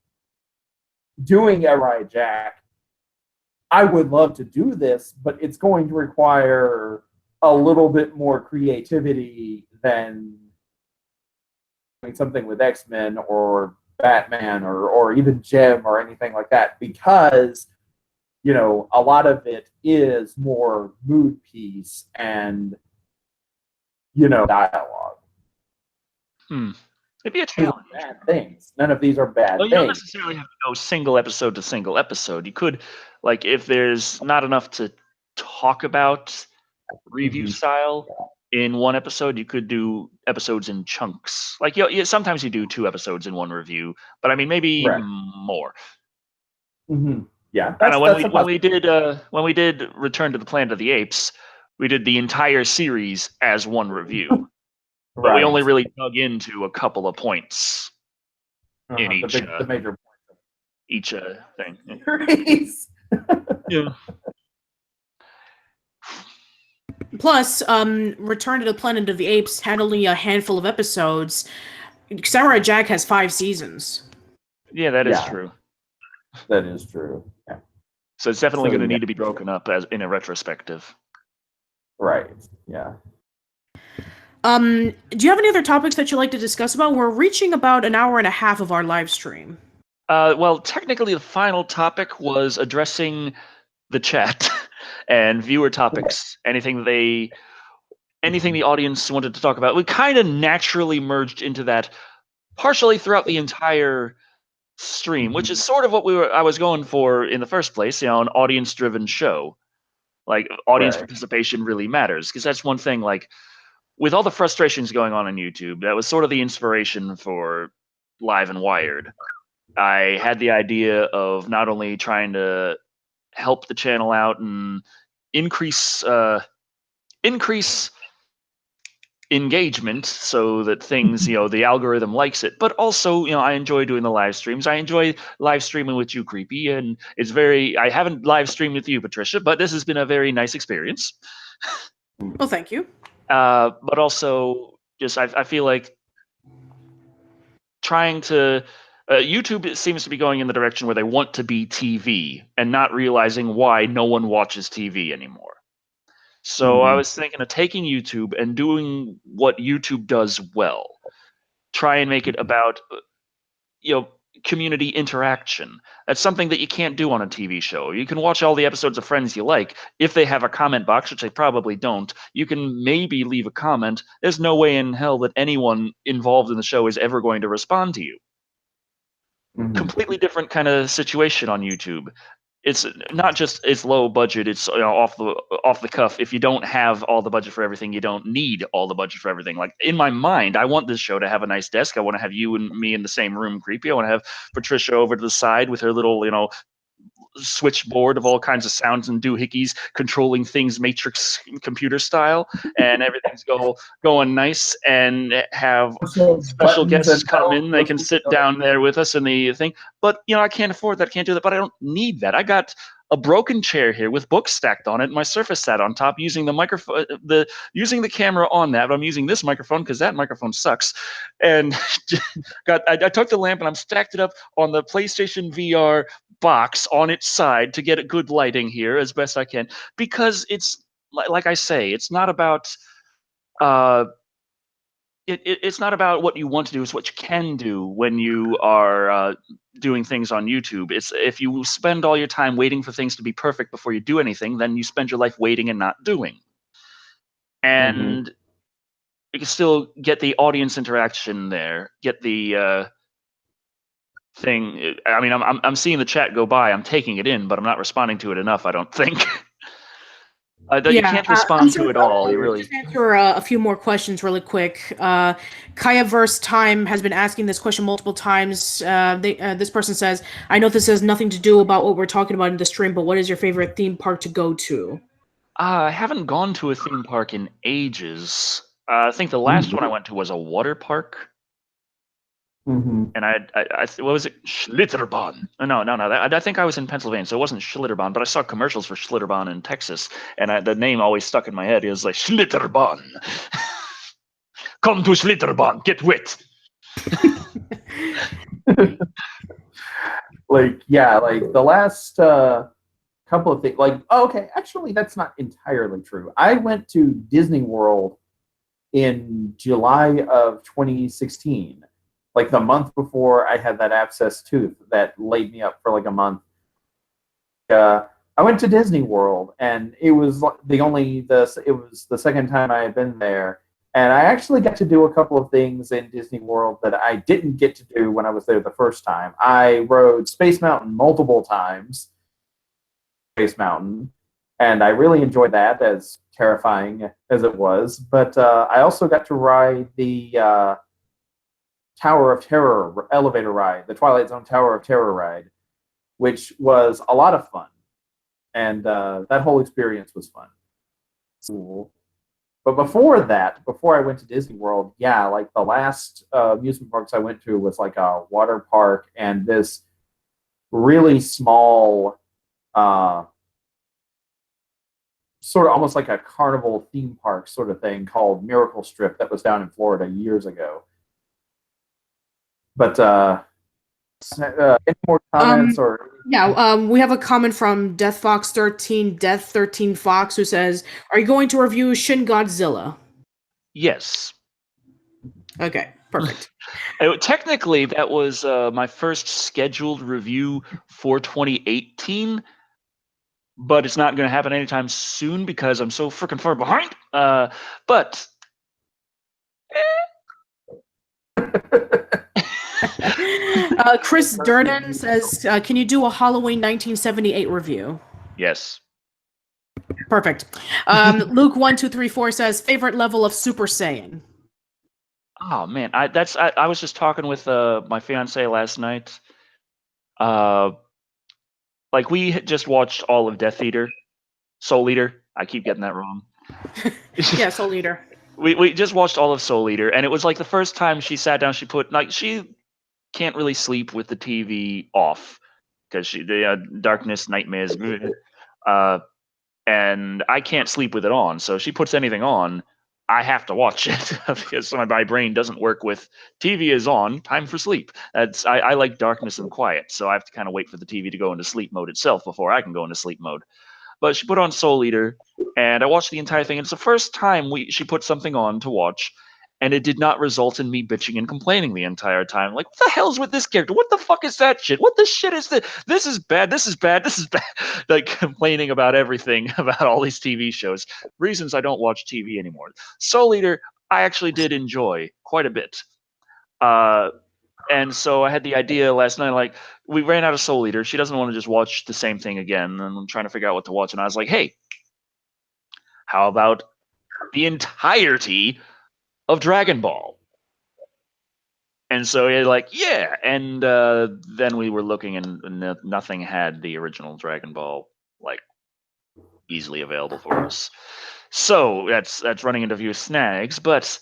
doing Samurai Jack, I would love to do this, but it's going to require a little bit more creativity than doing something with X-Men or Batman or even Gem or anything like that, because you know a lot of it is more mood piece and dialogue. It'd be a challenge. Bad things. None of these are bad well, you things. don't necessarily have to go single episode to single episode. You could, like, if there's not enough to talk about review style in one episode, you could do episodes in chunks. Like, sometimes you do 2 episodes in one review, but I mean, maybe more. Mm-hmm. Yeah. When we did Return to the Planet of the Apes, we did the entire series as one review. But we only really dug into a couple of points in each the major points. Each thing. Yeah. Plus, Return to the Planet of the Apes had only a handful of episodes. Samurai Jack has 5 seasons. Yeah, that is true. That is true. Yeah. So it's definitely going to need to be broken up as in a retrospective. Right. Yeah. Do you have any other topics that you'd like to discuss about? We're reaching about an hour and a half of our live stream. Well, technically, the final topic was addressing the chat and viewer topics. Anything the audience wanted to talk about. We kind of naturally merged into that, partially throughout the entire stream, which is sort of what I was going for in the first place. An audience-driven show, like audience participation really matters, because that's one thing. Like, with all the frustrations going on YouTube, that was sort of the inspiration for Live and Wired. I had the idea of not only trying to help the channel out and increase engagement so that things, the algorithm likes it, but also, I enjoy doing the live streams. I enjoy live streaming with you, Creepy, and I haven't live streamed with you, Patricia, but this has been a very nice experience. Well, thank you. But also, just I feel like trying to YouTube seems to be going in the direction where they want to be TV and not realizing why no one watches TV anymore. So I was thinking of taking YouTube and doing what YouTube does well. Try and make it about, community interaction. That's something that you can't do on a TV show. You can watch all the episodes of Friends you like. If they have a comment box, which they probably don't, you can maybe leave a comment. There's no way in hell that anyone involved in the show is ever going to respond to you. Completely different kind of situation on YouTube. It's not just it's low budget, it's off the cuff. If you don't have all the budget for everything, you don't need all the budget for everything. Like in my mind, I want this show to have a nice desk. I want to have you and me in the same room, creepy. I want to have Patricia over to the side with her little, switchboard of all kinds of sounds and doohickeys controlling things Matrix computer style, and everything's going nice, and have special guests come in. They can sit down there with us in the thing. But I can't afford that, can't do that, but I don't need that. I got a broken chair here with books stacked on it, and my Surface sat on top using the microphone, using the camera on that. But I'm using this microphone because that microphone sucks. And I took the lamp and I'm stacked it up on the PlayStation VR box on its side to get a good lighting here as best I can, because it's like I say, it's not about it's not about what you want to do, it's what you can do when you are doing things on YouTube. It's if you spend all your time waiting for things to be perfect before you do anything, then you spend your life waiting and not doing. And you can still get the audience interaction there, get the thing. I mean, I'm seeing the chat go by. I'm taking it in, but I'm not responding to it enough, I don't think. You can't respond to it all. You really just answer a few more questions really quick. Kayaverse Time has been asking this question multiple times. This person says, "I know this has nothing to do about what we're talking about in the stream, but what is your favorite theme park to go to?" I haven't gone to a theme park in ages. I think the last one I went to was a water park. And what was it? Schlitterbahn. No. I think I was in Pennsylvania, so it wasn't Schlitterbahn, but I saw commercials for Schlitterbahn in Texas, and the name always stuck in my head. It was like, Schlitterbahn. Come to Schlitterbahn, get wet. Like the last couple of things, actually, that's not entirely true. I went to Disney World in July of 2016. Like the month before I had that abscess tooth that laid me up for like a month. I went to Disney World, and it was the second time I had been there, and I actually got to do a couple of things in Disney World that I didn't get to do when I was there the first time. I rode Space Mountain multiple times, and I really enjoyed that, as terrifying as it was. But I also got to ride the Tower of Terror elevator ride, the Twilight Zone Tower of Terror ride, which was a lot of fun. And that whole experience was fun. Cool. But before I went to Disney World, the last amusement parks I went to was like a water park and this really small, sort of almost like a carnival theme park sort of thing called Miracle Strip that was down in Florida years ago. But any more comments we have a comment from Death13 Fox, who says, "Are you going to review Shin Godzilla?" Yes. Okay, perfect. Technically, that was my first scheduled review for 2018, but it's not going to happen anytime soon because I'm so freaking far behind. But Chris Durden says, "Can you do a Halloween 1978 review?" Yes. Perfect. Luke1234 says, "Favorite level of Super Saiyan?" Oh man, I was just talking with my fiance last night. We had just watched all of Death Eater, Soul Eater. I keep getting that wrong. Yeah, Soul Eater. We just watched all of Soul Eater, and it was like the first time she sat down. She put she can't really sleep with the TV off because the darkness, nightmares, and I can't sleep with it on. So she puts anything on, I have to watch it because my brain doesn't work with TV is on, time for sleep. I like darkness and quiet, so I have to kind of wait for the TV to go into sleep mode itself before I can go into sleep mode. But she put on Soul Eater, and I watched the entire thing. It's the first time she put something on to watch, and it did not result in me bitching and complaining the entire time. Like, what the hell's with this character? What the fuck is that shit? What the shit is this? This is bad. This is bad. This is bad. Like, complaining about everything, about all these TV shows. Reasons I don't watch TV anymore. Soul Eater, I actually did enjoy quite a bit. And so I had the idea last night, like, we ran out of Soul Eater. She doesn't want to just watch the same thing again, and I'm trying to figure out what to watch. And I was like, hey, how about the entirety of Dragon Ball? And so you're like, yeah. And then we were looking, and nothing had the original Dragon Ball like easily available for us. So that's running into a few snags. But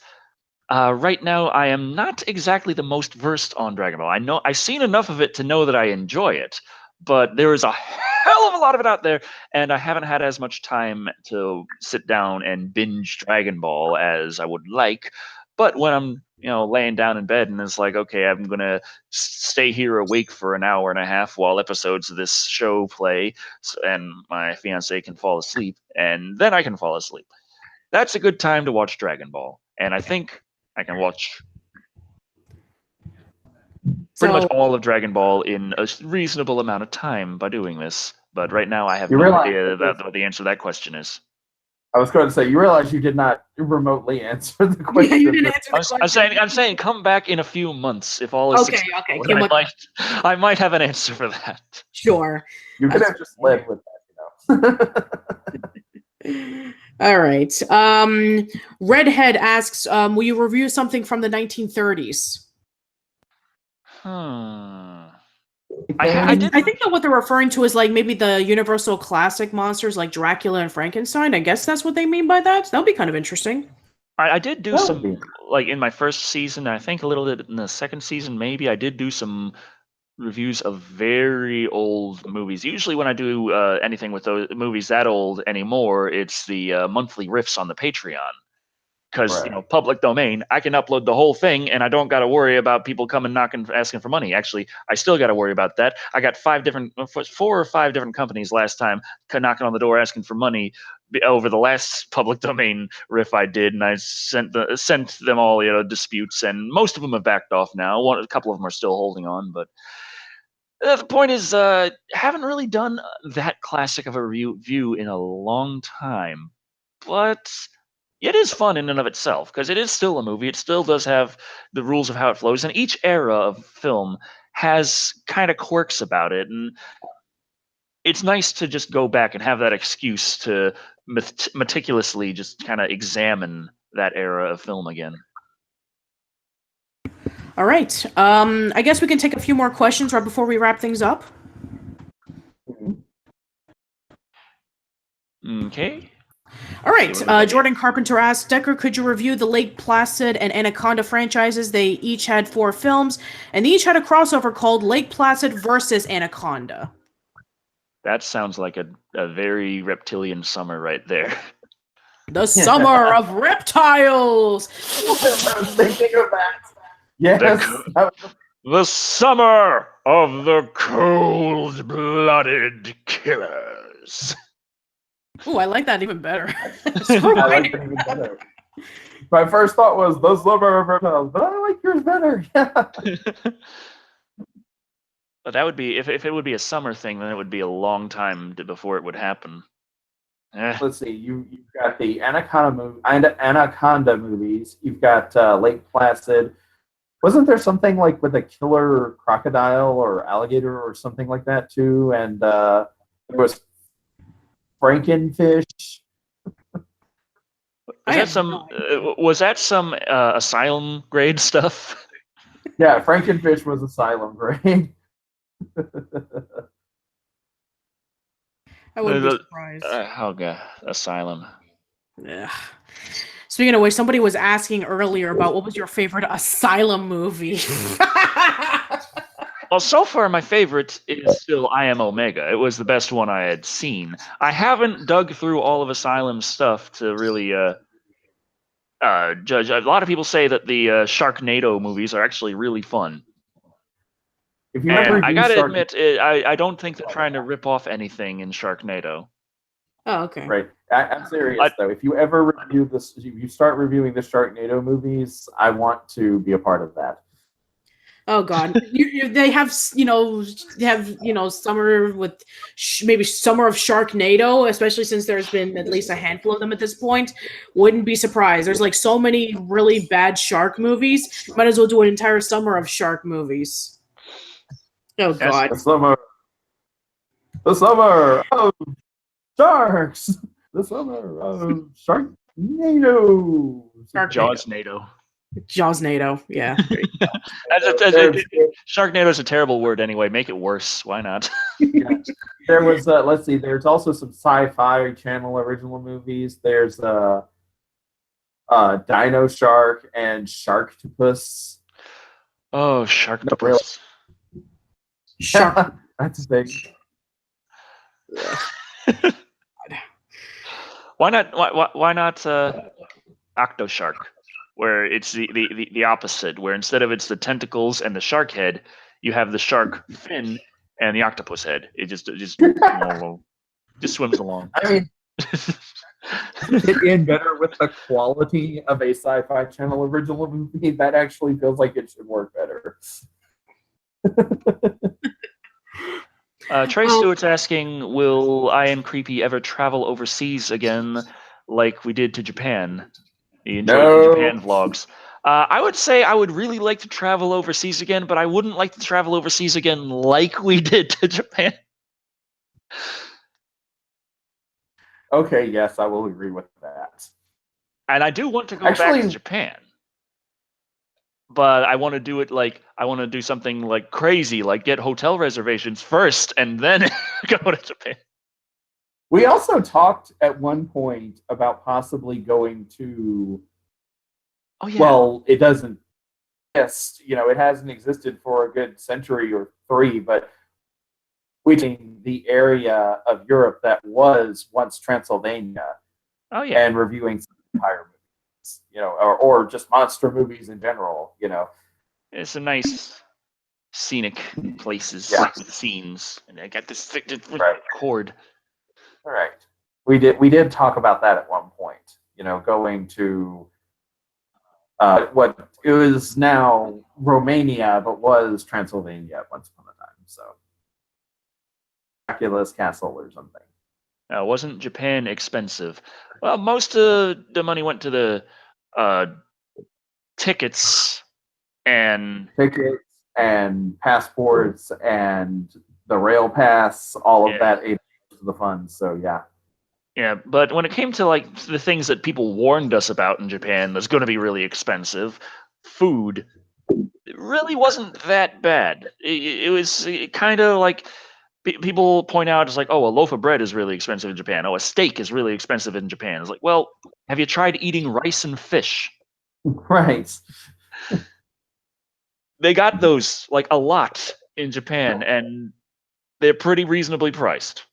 right now, I am not exactly the most versed on Dragon Ball. I've seen enough of it to know that I enjoy it, but there is a hell of a lot of it out there, and I haven't had as much time to sit down and binge Dragon Ball as I would like. But when I'm, laying down in bed and it's like, okay, I'm gonna stay here awake for an hour and a half while episodes of this show play, and my fiance can fall asleep, and then I can fall asleep. That's a good time to watch Dragon Ball, and I think I can watch pretty much all of Dragon Ball in a reasonable amount of time by doing this. But right now, I have no idea what the answer to that question is. I was going to say, you realize you did not remotely answer the question. Yeah, you didn't answer the question. I'm saying, come back in a few months if all is successful. Okay. I might have an answer for that. Sure. You could have just lived with that, All right. Redhead asks, will you review something from the 1930s? I think that what they're referring to is like maybe the Universal classic monsters like Dracula and Frankenstein. I guess that's what they mean by that. That would be kind of interesting. I did do some, like in my first season, I think a little bit in the second season, maybe I did do some reviews of very old movies. Usually when I do anything with those movies that old anymore, it's the monthly riffs on the Patreon. Because, public domain, I can upload the whole thing, and I don't got to worry about people coming knocking, asking for money. Actually, I still got to worry about that. I got 4 or 5 different companies last time knocking on the door asking for money over the last public domain riff I did, and I sent them all, disputes, and most of them have backed off now. A couple of them are still holding on, but the point is, haven't really done that classic of a review in a long time, but it is fun in and of itself, because it is still a movie. It still does have the rules of how it flows, and each era of film has kind of quirks about it, and it's nice to just go back and have that excuse to meticulously just kind of examine that era of film again. All right. I guess we can take a few more questions right before we wrap things up. Okay. All right. Jordan Carpenter asks, Decker, could you review the Lake Placid and Anaconda franchises? They each had 4 films, and they each had a crossover called Lake Placid versus Anaconda. That sounds like a very reptilian summer right there. The summer of reptiles! I was thinking of that. Yes. The summer of the cold-blooded killers. Ooh, I like that even better. I like it even better. My first thought was the summer of reptiles, but I like yours better. Yeah. But that would be, if it would be a summer thing, then it would be a long time before it would happen. Let's see. You've got the Anaconda movies. You've got Lake Placid. Wasn't there something like with a killer crocodile or alligator or something like that too? And there was Frankenfish. Was that some asylum grade stuff? Yeah, Frankenfish was asylum grade. I wouldn't be surprised. Oh god, asylum. Yeah. Speaking of which, somebody was asking earlier about what was your favorite asylum movie. Well, so far my favorite is still I Am Omega. It was the best one I had seen. I haven't dug through all of Asylum's stuff to really Judge, a lot of people say that the Sharknado movies are actually really fun. If you And ever I review gotta Shark- admit, I don't think they're trying to rip off anything in Sharknado. Oh, okay. Right. I'm serious though. If you ever review this, if you start reviewing the Sharknado movies, I want to be a part of that. Oh God, they have summer with maybe summer of Sharknado, especially since there's been at least a handful of them at this point. Wouldn't be surprised. There's like so many really bad shark movies. Might as well do an entire summer of shark movies. Oh God, The summer of sharks. The summer of Sharknado. Jaws-nado. Jaws-nado, yeah. Sharknado is a terrible word anyway. Make it worse. Why not? Yeah. There was, let's see, there's also some sci-fi channel original movies. There's Dino Shark and Sharktopus. Oh, Sharktopus. Shark. That's big. Why not? Why not Octoshark, where it's the opposite, where instead of it's the tentacles and the shark head, you have the shark fin and the octopus head. It just swims along. I mean, fit in better with the quality of a sci-fi channel original movie. That actually feels like it should work better. Trey Stewart's asking, will I and Creepy ever travel overseas again like we did to Japan? He enjoyed the Japan vlogs. I would say I would really like to travel overseas again, but I wouldn't like to travel overseas again like we did to Japan. Okay, yes, I will agree with that. And I do want to go back to Japan. But I want to do it like, I want to do something like crazy, like get hotel reservations first and then go to Japan. We also talked at one point about possibly going to, oh yeah, well, it doesn't, yes, it hasn't existed for a good century or three, but the area of Europe that was once Transylvania. Oh yeah. And reviewing empire movies, or just monster movies in general, It's a nice scenic places, scenes, and I got this thick cord. All right. We did talk about that at one point, going to what it was now Romania, but was Transylvania at once upon a time. So Dracula's castle or something. Wasn't Japan expensive? Well, most of the money went to the tickets and passports and the rail pass. All of that ate into the funds. So yeah. Yeah, but when it came to like the things that people warned us about in Japan, that's going to be really expensive. Food, it really wasn't that bad. It was kind of like. People point out, it's like, oh, a loaf of bread is really expensive in Japan. Oh, a steak is really expensive in Japan. It's like, well, have you tried eating rice and fish? Right. They got those like a lot in Japan, and they're pretty reasonably priced.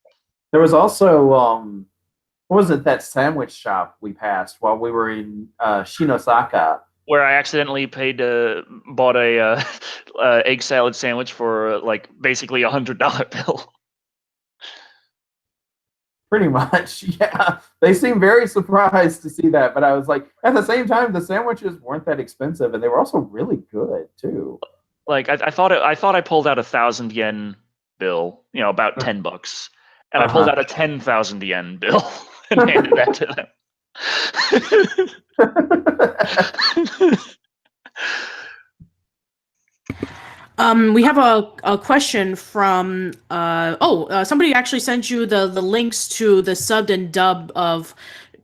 There was also, what was it, that sandwich shop we passed while we were in Shinosaka? Where I accidentally bought a egg salad sandwich for like basically $100 bill. Pretty much, yeah. They seemed very surprised to see that, but I was like, at the same time, the sandwiches weren't that expensive, and they were also really good too. Like I thought I pulled out 1,000 yen bill, about $10, and I pulled out a 10,000 yen bill and handed that to them. We have a question from somebody actually sent you the links to the subbed and dubbed of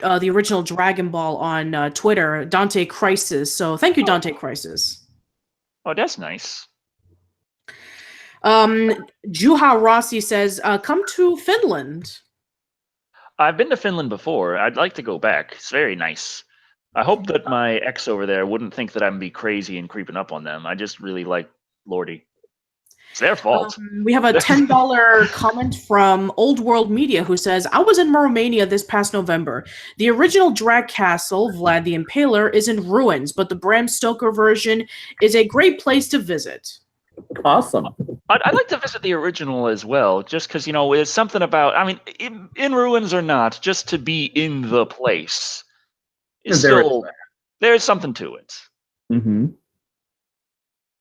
the original Dragon Ball on Twitter, Dante Crisis. So thank you, Dante Crisis. Oh, that's nice. Juha Rossi says, come to Finland. I've been to Finland before. I'd like to go back. It's very nice. I hope that my ex over there wouldn't think that I'm be crazy and creeping up on them. I just really like Lordy. It's their fault. We have a $10 comment from Old World Media who says, I was in Romania this past November. The original drag castle, Vlad the Impaler, is in ruins, but the Bram Stoker version is a great place to visit. Awesome. I'd like to visit the original as well, just because, you know, it's something about, I mean, in ruins or not, just to be in the place is still, there's something to it. Mm-hmm.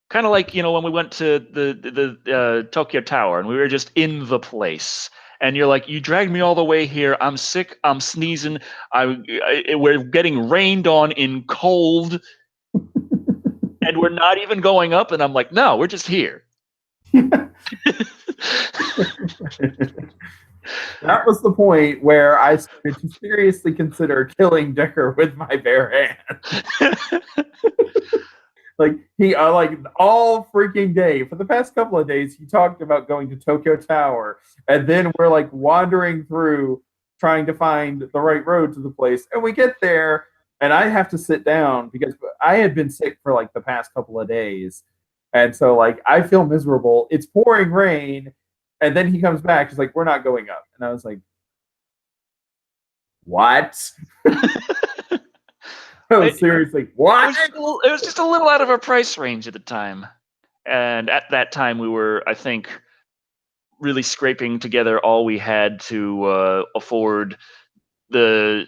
Kind of like, you know, when we went to the Tokyo Tower and we were just in the place, and you're like, you dragged me all the way here. I'm sick. I'm sneezing. We're getting rained on in cold, and we're not even going up. And I'm like, no, we're just here. That was the point where I started to seriously consider killing Decker with my bare hands. Like he, like all freaking day for the past couple of days, he talked about going to Tokyo Tower, and then we're like wandering through trying to find the right road to the place, and we get there, and I have to sit down because I had been sick for like the past couple of days, and so like I feel miserable. It's pouring rain, and then he comes back. He's like, "We're not going up," and I was like, "What?" Oh, seriously, what? It was just a little out of our price range at the time. And at that time, we were, I think, really scraping together all we had to afford the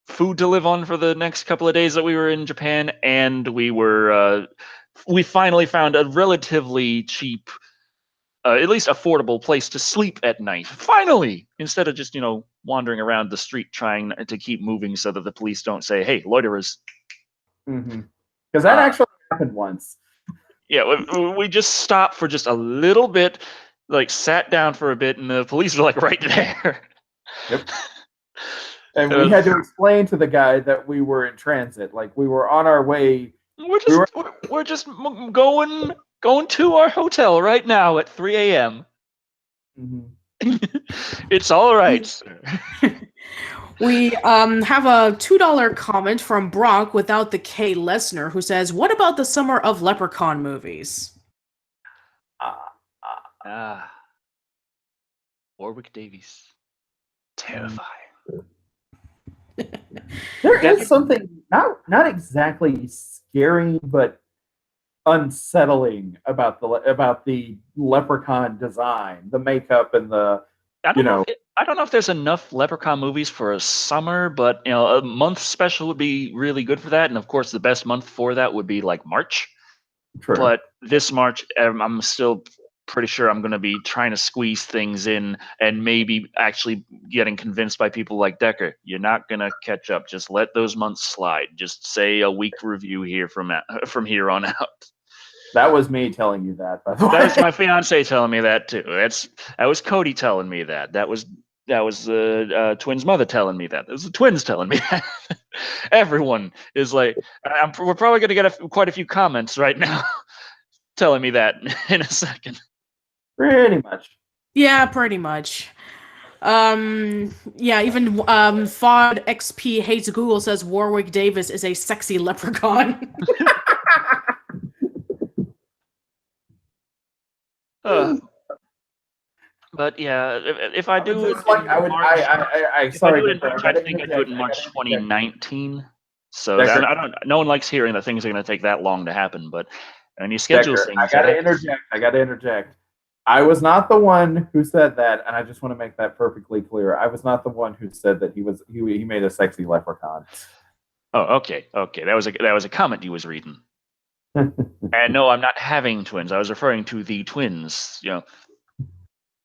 food to live on for the next couple of days that we were in Japan. And we finally found a relatively cheap, at least affordable place to sleep at night. Finally! Instead of just, you know, wandering around the street trying to keep moving so that the police don't say, hey, loiterers. Mm-hmm. Because that actually happened once. Yeah, we just stopped for just a little bit, like sat down for a bit, and the police were like right there. Yep. And we had to explain to the guy that we were in transit, like we were on our way. We're just going to our hotel right now at 3 a.m. Mm-hmm. It's all right, sir. We have a $2 comment from Brock without the K Lesnar who says, what about the Summer of Leprechaun movies? Warwick Davis. Terrifying. There is something not exactly scary, but unsettling about the leprechaun design, the makeup, and the I don't know if there's enough Leprechaun movies for a summer, but you know, a month special would be really good for that. And of course, the best month for that would be like March. True. But this March, I'm still pretty sure I'm going to be trying to squeeze things in, and maybe actually getting convinced by people like Decker. You're not going to catch up. Just let those months slide. Just say a week review here from here on out. That was me telling you that, by the way. That was my fiance telling me that too. That was Cody telling me that. That was the twins' mother telling me that. It was the twins telling me that. Everyone is like, we're probably going to get quite a few comments right now telling me that in a second. Pretty much. Yeah, pretty much. Yeah, even Fod XP Hates Google says Warwick Davis is a sexy leprechaun. But yeah, if I do it, sorry, I think I do it in March 2019. So no one likes hearing that things are going to take that long to happen. But when you schedule things, I gotta interject. I was not the one who said that, and I just want to make that perfectly clear. I was not the one who said that he made a sexy leprechaun. Oh, okay. That was a comment you was reading. And no, I'm not having twins. I was referring to the twins. You know,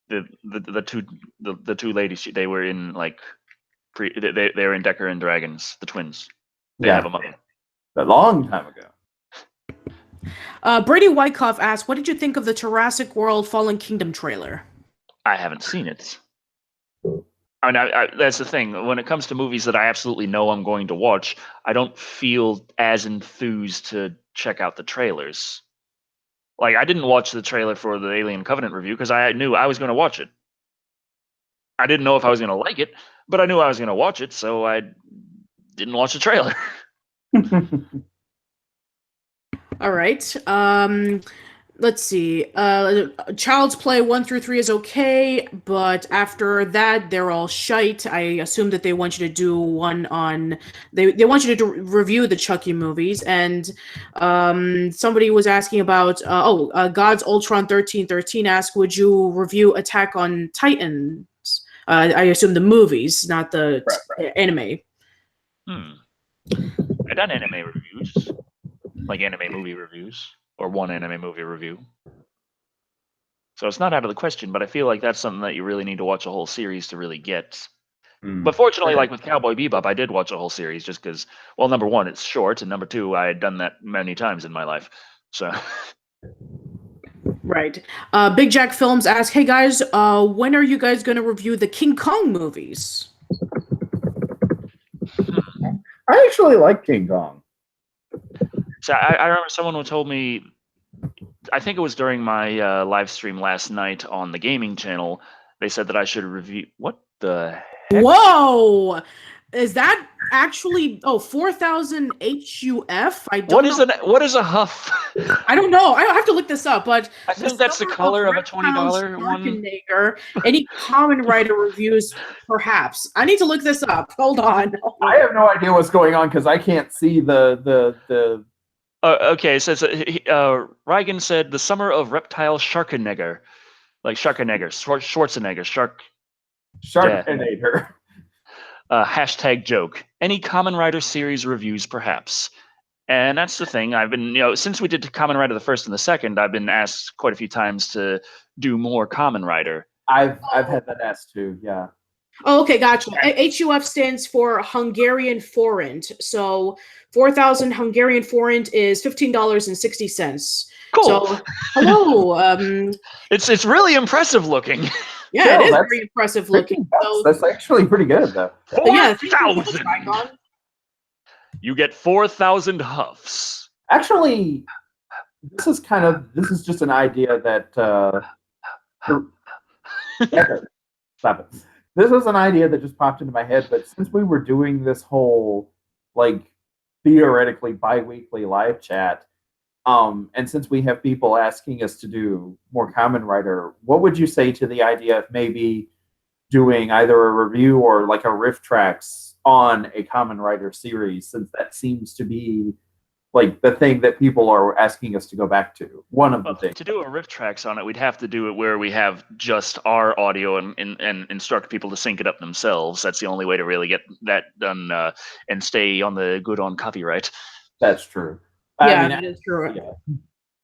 the two ladies. They were in like they were in Decker and Dragons. The twins. They have a mother. A long time ago. Brady Wyckoff asked, "What did you think of the Jurassic World: Fallen Kingdom trailer?" I haven't seen it. I mean, that's the thing. When it comes to movies that I absolutely know I'm going to watch, I don't feel as enthused to check out the trailers. Like, I didn't watch the trailer for the Alien Covenant review because I knew I was going to watch it. I didn't know if I was going to like it, but I knew I was going to watch it, so I didn't watch the trailer. All right. let's see. Child's Play 1 through 3 is okay, but after that, they're all shite. I assume that they want you to do one on. They want you to review the Chucky movies, and somebody was asking about. God's Ultron 1313 asked, would you review Attack on Titans? I assume the movies, not the anime. I've done anime reviews, like anime movie reviews, or one anime movie review. So it's not out of the question, but I feel like that's something that you really need to watch a whole series to really get. But fortunately, like with Cowboy Bebop, I did watch a whole series just because, well, number one, it's short, and number two, I had done that many times in my life. So. Right. Big Jack Films asked, hey guys, when are you guys going to review the King Kong movies? I actually like King Kong. So I remember someone who told me, I think it was during my live stream last night on the gaming channel, they said that I should review. What the heck? Whoa! Is that actually 4,000 HUF? I don't know. What is a huff? I don't know. I have to look this up, but I think that's the color of a $20 one. Any Kamen Rider reviews, perhaps. I need to look this up. Hold on. I have no idea what's going on because I can't see the. Okay, it says Reigen said the summer of reptile Sharkeneger, like Sharkeneger, Schwarzenegger, Sharkenator. Hashtag joke. Any Kamen Rider series reviews, perhaps. And that's the thing. I've been, since we did Kamen Rider the first and the second, I've been asked quite a few times to do more Kamen Rider. I've had that asked too. Yeah. Oh, okay, gotcha. HUF stands for Hungarian forint. So 4,000 Hungarian forint is $15.60. Cool. So, hello. It's really impressive looking. Yeah, it is very impressive looking. So, that's actually pretty good, though. 4,000. You get 4,000 huffs. Actually, this is just an idea that. Stop it. This was an idea that just popped into my head, but since we were doing this whole, theoretically bi-weekly live chat, and since we have people asking us to do more Kamen Rider, what would you say to the idea of maybe doing either a review or a riff tracks on a Kamen Rider series, since that seems to be the thing that people are asking us to go back to. One of the things. To do a riff tracks on it, we'd have to do it where we have just our audio and instruct people to sync it up themselves. That's the only way to really get that done and stay on copyright. That's true. That is true.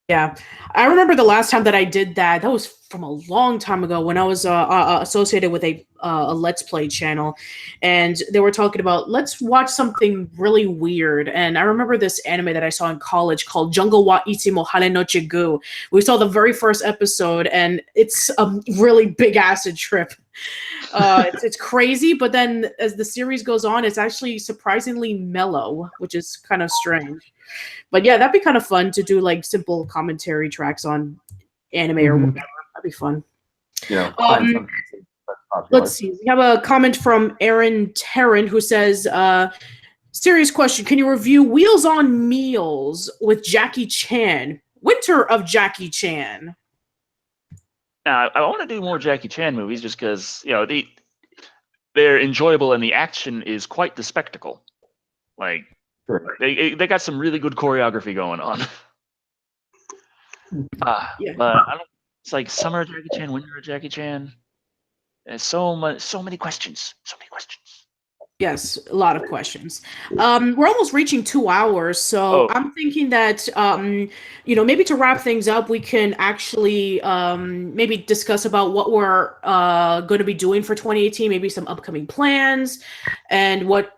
Yeah. I remember the last time that I did that. That was from a long time ago when I was associated with a Let's Play channel. And they were talking about, let's watch something really weird. And I remember this anime that I saw in college called Jungle wa Ichimo Hare no Chigu. We saw the very first episode, and it's a really big acid trip. It's crazy, but then as the series goes on, it's actually surprisingly mellow, which is kind of strange. But yeah, that'd be kind of fun to do simple commentary tracks on anime or whatever. That'd be fun. Let's see. We have a comment from Aaron Terran who says, serious question. Can you review Wheels on Meals with Jackie Chan? Winter of Jackie Chan. Now, I want to do more Jackie Chan movies just because, they're enjoyable and the action is quite the spectacle. They got some really good choreography going on. But it's like summer of Jackie Chan, winter of Jackie Chan. There's so many questions. So many questions. Yes, a lot of questions. We're almost reaching 2 hours, so I'm thinking that maybe to wrap things up, we can actually maybe discuss about what we're going to be doing for 2018, maybe some upcoming plans, and what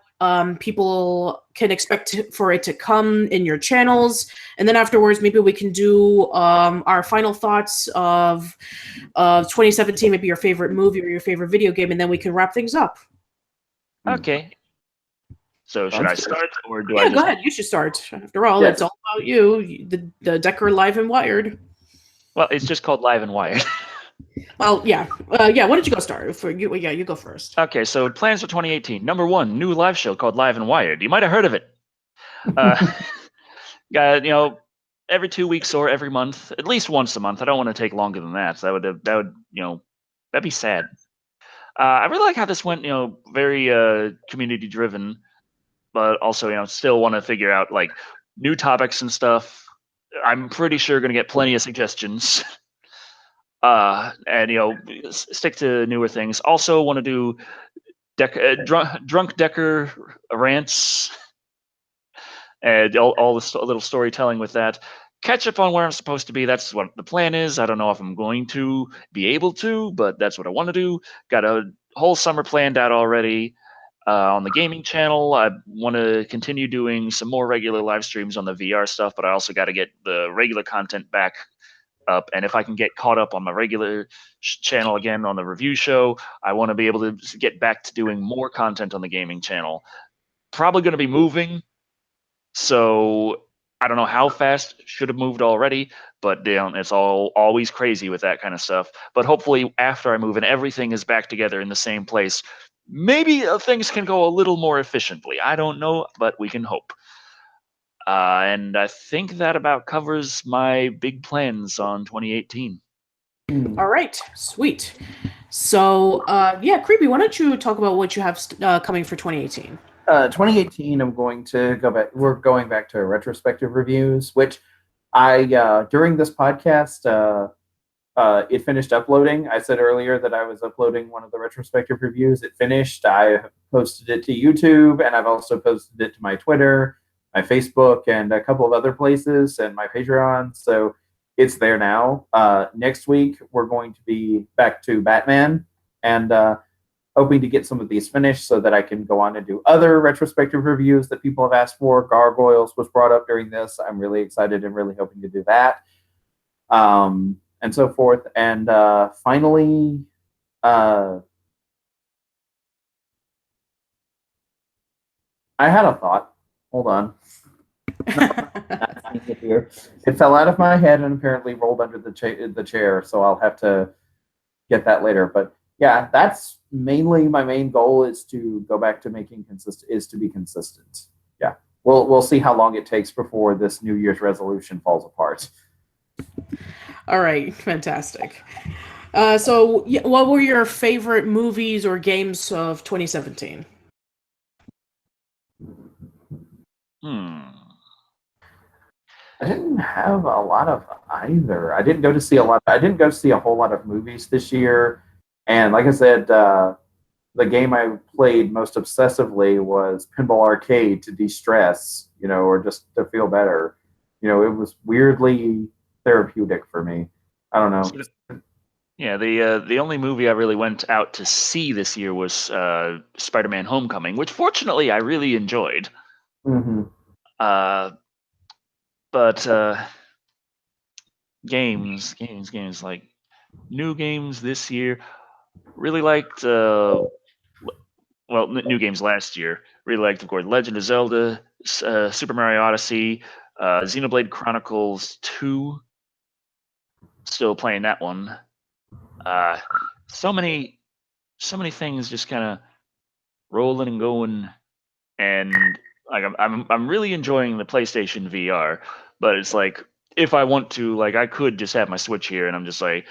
people can expect for it to come in your channels. And then afterwards, maybe we can do our final thoughts of 2017, maybe your favorite movie or your favorite video game, and then we can wrap things up. Okay. So should I start, or do I? Yeah, go ahead. You should start. After all, it's all about you. The Decker Live and Wired. Well, it's just called Live and Wired. Well, yeah. Why don't you go start? You go first. Okay, so plans for 2018. Number 1, new live show called Live and Wired. You might have heard of it. every 2 weeks or every month, at least once a month. I don't want to take longer than that. So that'd be sad. I really like how this went. Very community driven, but also still want to figure out like new topics and stuff. I'm pretty sure going to get plenty of suggestions. And stick to newer things. Also want to do Drunk Dekker rants and all the little storytelling with that. Catch up on where I'm supposed to be. That's what the plan is. I don't know if I'm going to be able to, but that's what I want to do. Got a whole summer planned out already. On the gaming channel, I want to continue doing some more regular live streams on the VR stuff, but I also got to get the regular content back up. And if I can get caught up on my regular channel again on the review show, I want to be able to get back to doing more content on the gaming channel. Probably going to be moving, so I don't know how fast. Should have moved already, but it's always crazy with that kind of stuff. But hopefully after I move and everything is back together in the same place, maybe things can go a little more efficiently. I don't know, but we can hope. And I think that about covers my big plans on 2018. All right, sweet. So, Creepy, why don't you talk about what you have coming for 2018? 2018, I'm going to go back. We're going back to retrospective reviews, which I during this podcast, it finished uploading. I said earlier that I was uploading one of the retrospective reviews. It finished. I posted it to YouTube, and I've also posted it to my Twitter, my Facebook, and a couple of other places, and my Patreon. So it's there now. Next week, we're going to be back to Batman, and hoping to get some of these finished so that I can go on and do other retrospective reviews that people have asked for. Gargoyles was brought up during this. I'm really excited and really hoping to do that. And so forth. And finally, I had a thought. Hold on. It fell out of my head and apparently rolled under the chair, so I'll have to get that later. But yeah, that's mainly my main goal, is to go back to making to be consistent. Yeah, we'll see how long it takes before this New Year's resolution falls apart. All right, fantastic. So what were your favorite movies or games of 2017? I didn't have a lot of either. I didn't go to see a whole lot of movies this year. And like I said, the game I played most obsessively was Pinball Arcade to de-stress, or just to feel better. It was weirdly therapeutic for me. I don't know. Yeah, the only movie I really went out to see this year was Spider-Man: Homecoming, which fortunately I really enjoyed. Mm-hmm. But games, like new games this year. Really liked, new games last year. Really liked, of course, Legend of Zelda, Super Mario Odyssey, Xenoblade Chronicles 2. Still playing that one. So many things just kind of rolling and going, and like I'm really enjoying the PlayStation VR. But it's like, if I want to, like, I could just have my Switch here, and I'm just like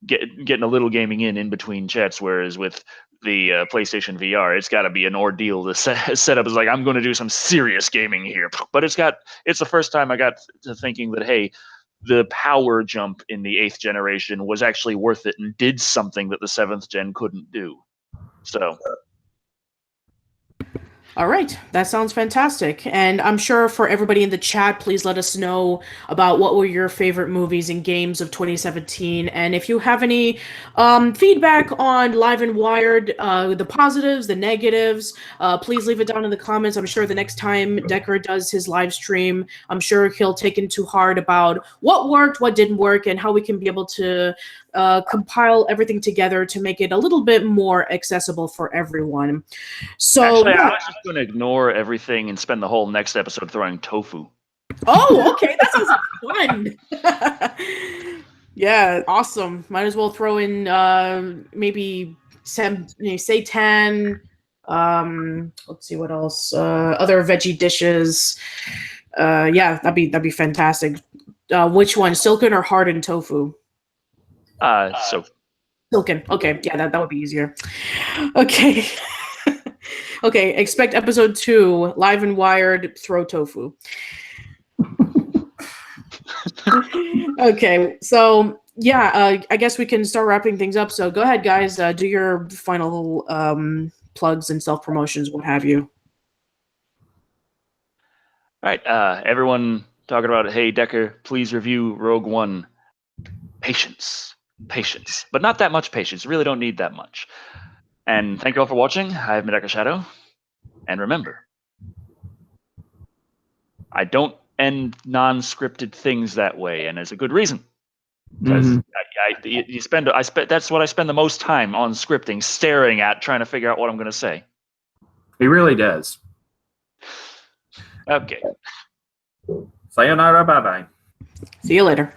getting a little gaming in between chats. Whereas with the PlayStation VR, it's got to be an ordeal to set up. It's like, I'm going to do some serious gaming here. But it's the first time I got to thinking that, hey, the power jump in the 8th generation was actually worth it and did something that the 7th gen couldn't do. So. All right, that sounds fantastic. And I'm sure for everybody in the chat, please let us know about what were your favorite movies and games of 2017. And if you have any feedback on Live and Wired, the positives, the negatives, please leave it down in the comments. I'm sure the next time Decker does his live stream, I'm sure he'll take into heart about what worked, what didn't work, and how we can be able to compile everything together to make it a little bit more accessible for everyone. So actually, I was just going to ignore everything and spend the whole next episode throwing tofu. Oh, okay, that sounds fun. Yeah, awesome. Might as well throw in maybe seitan. Let's see what else. Other veggie dishes. Yeah, that'd be fantastic. Which one, silken or hardened tofu? So Silken. Okay, yeah, that would be easier. Okay. Okay, expect episode 2, live and wired, throw tofu. Okay, so yeah, I guess we can start wrapping things up. So go ahead, guys, do your final plugs and self-promotions, what have you. All right, everyone talking about, hey, Decker, please review Rogue One. Patience, but not that much patience. Really don't need that much. And thank you all for watching. I've been Decker Shado. And remember, I don't end non-scripted things that way, and there's a good reason. Because that's what I spend the most time on scripting, staring at, trying to figure out what I'm going to say. He really does. Okay. Sayonara, bye-bye. See you later.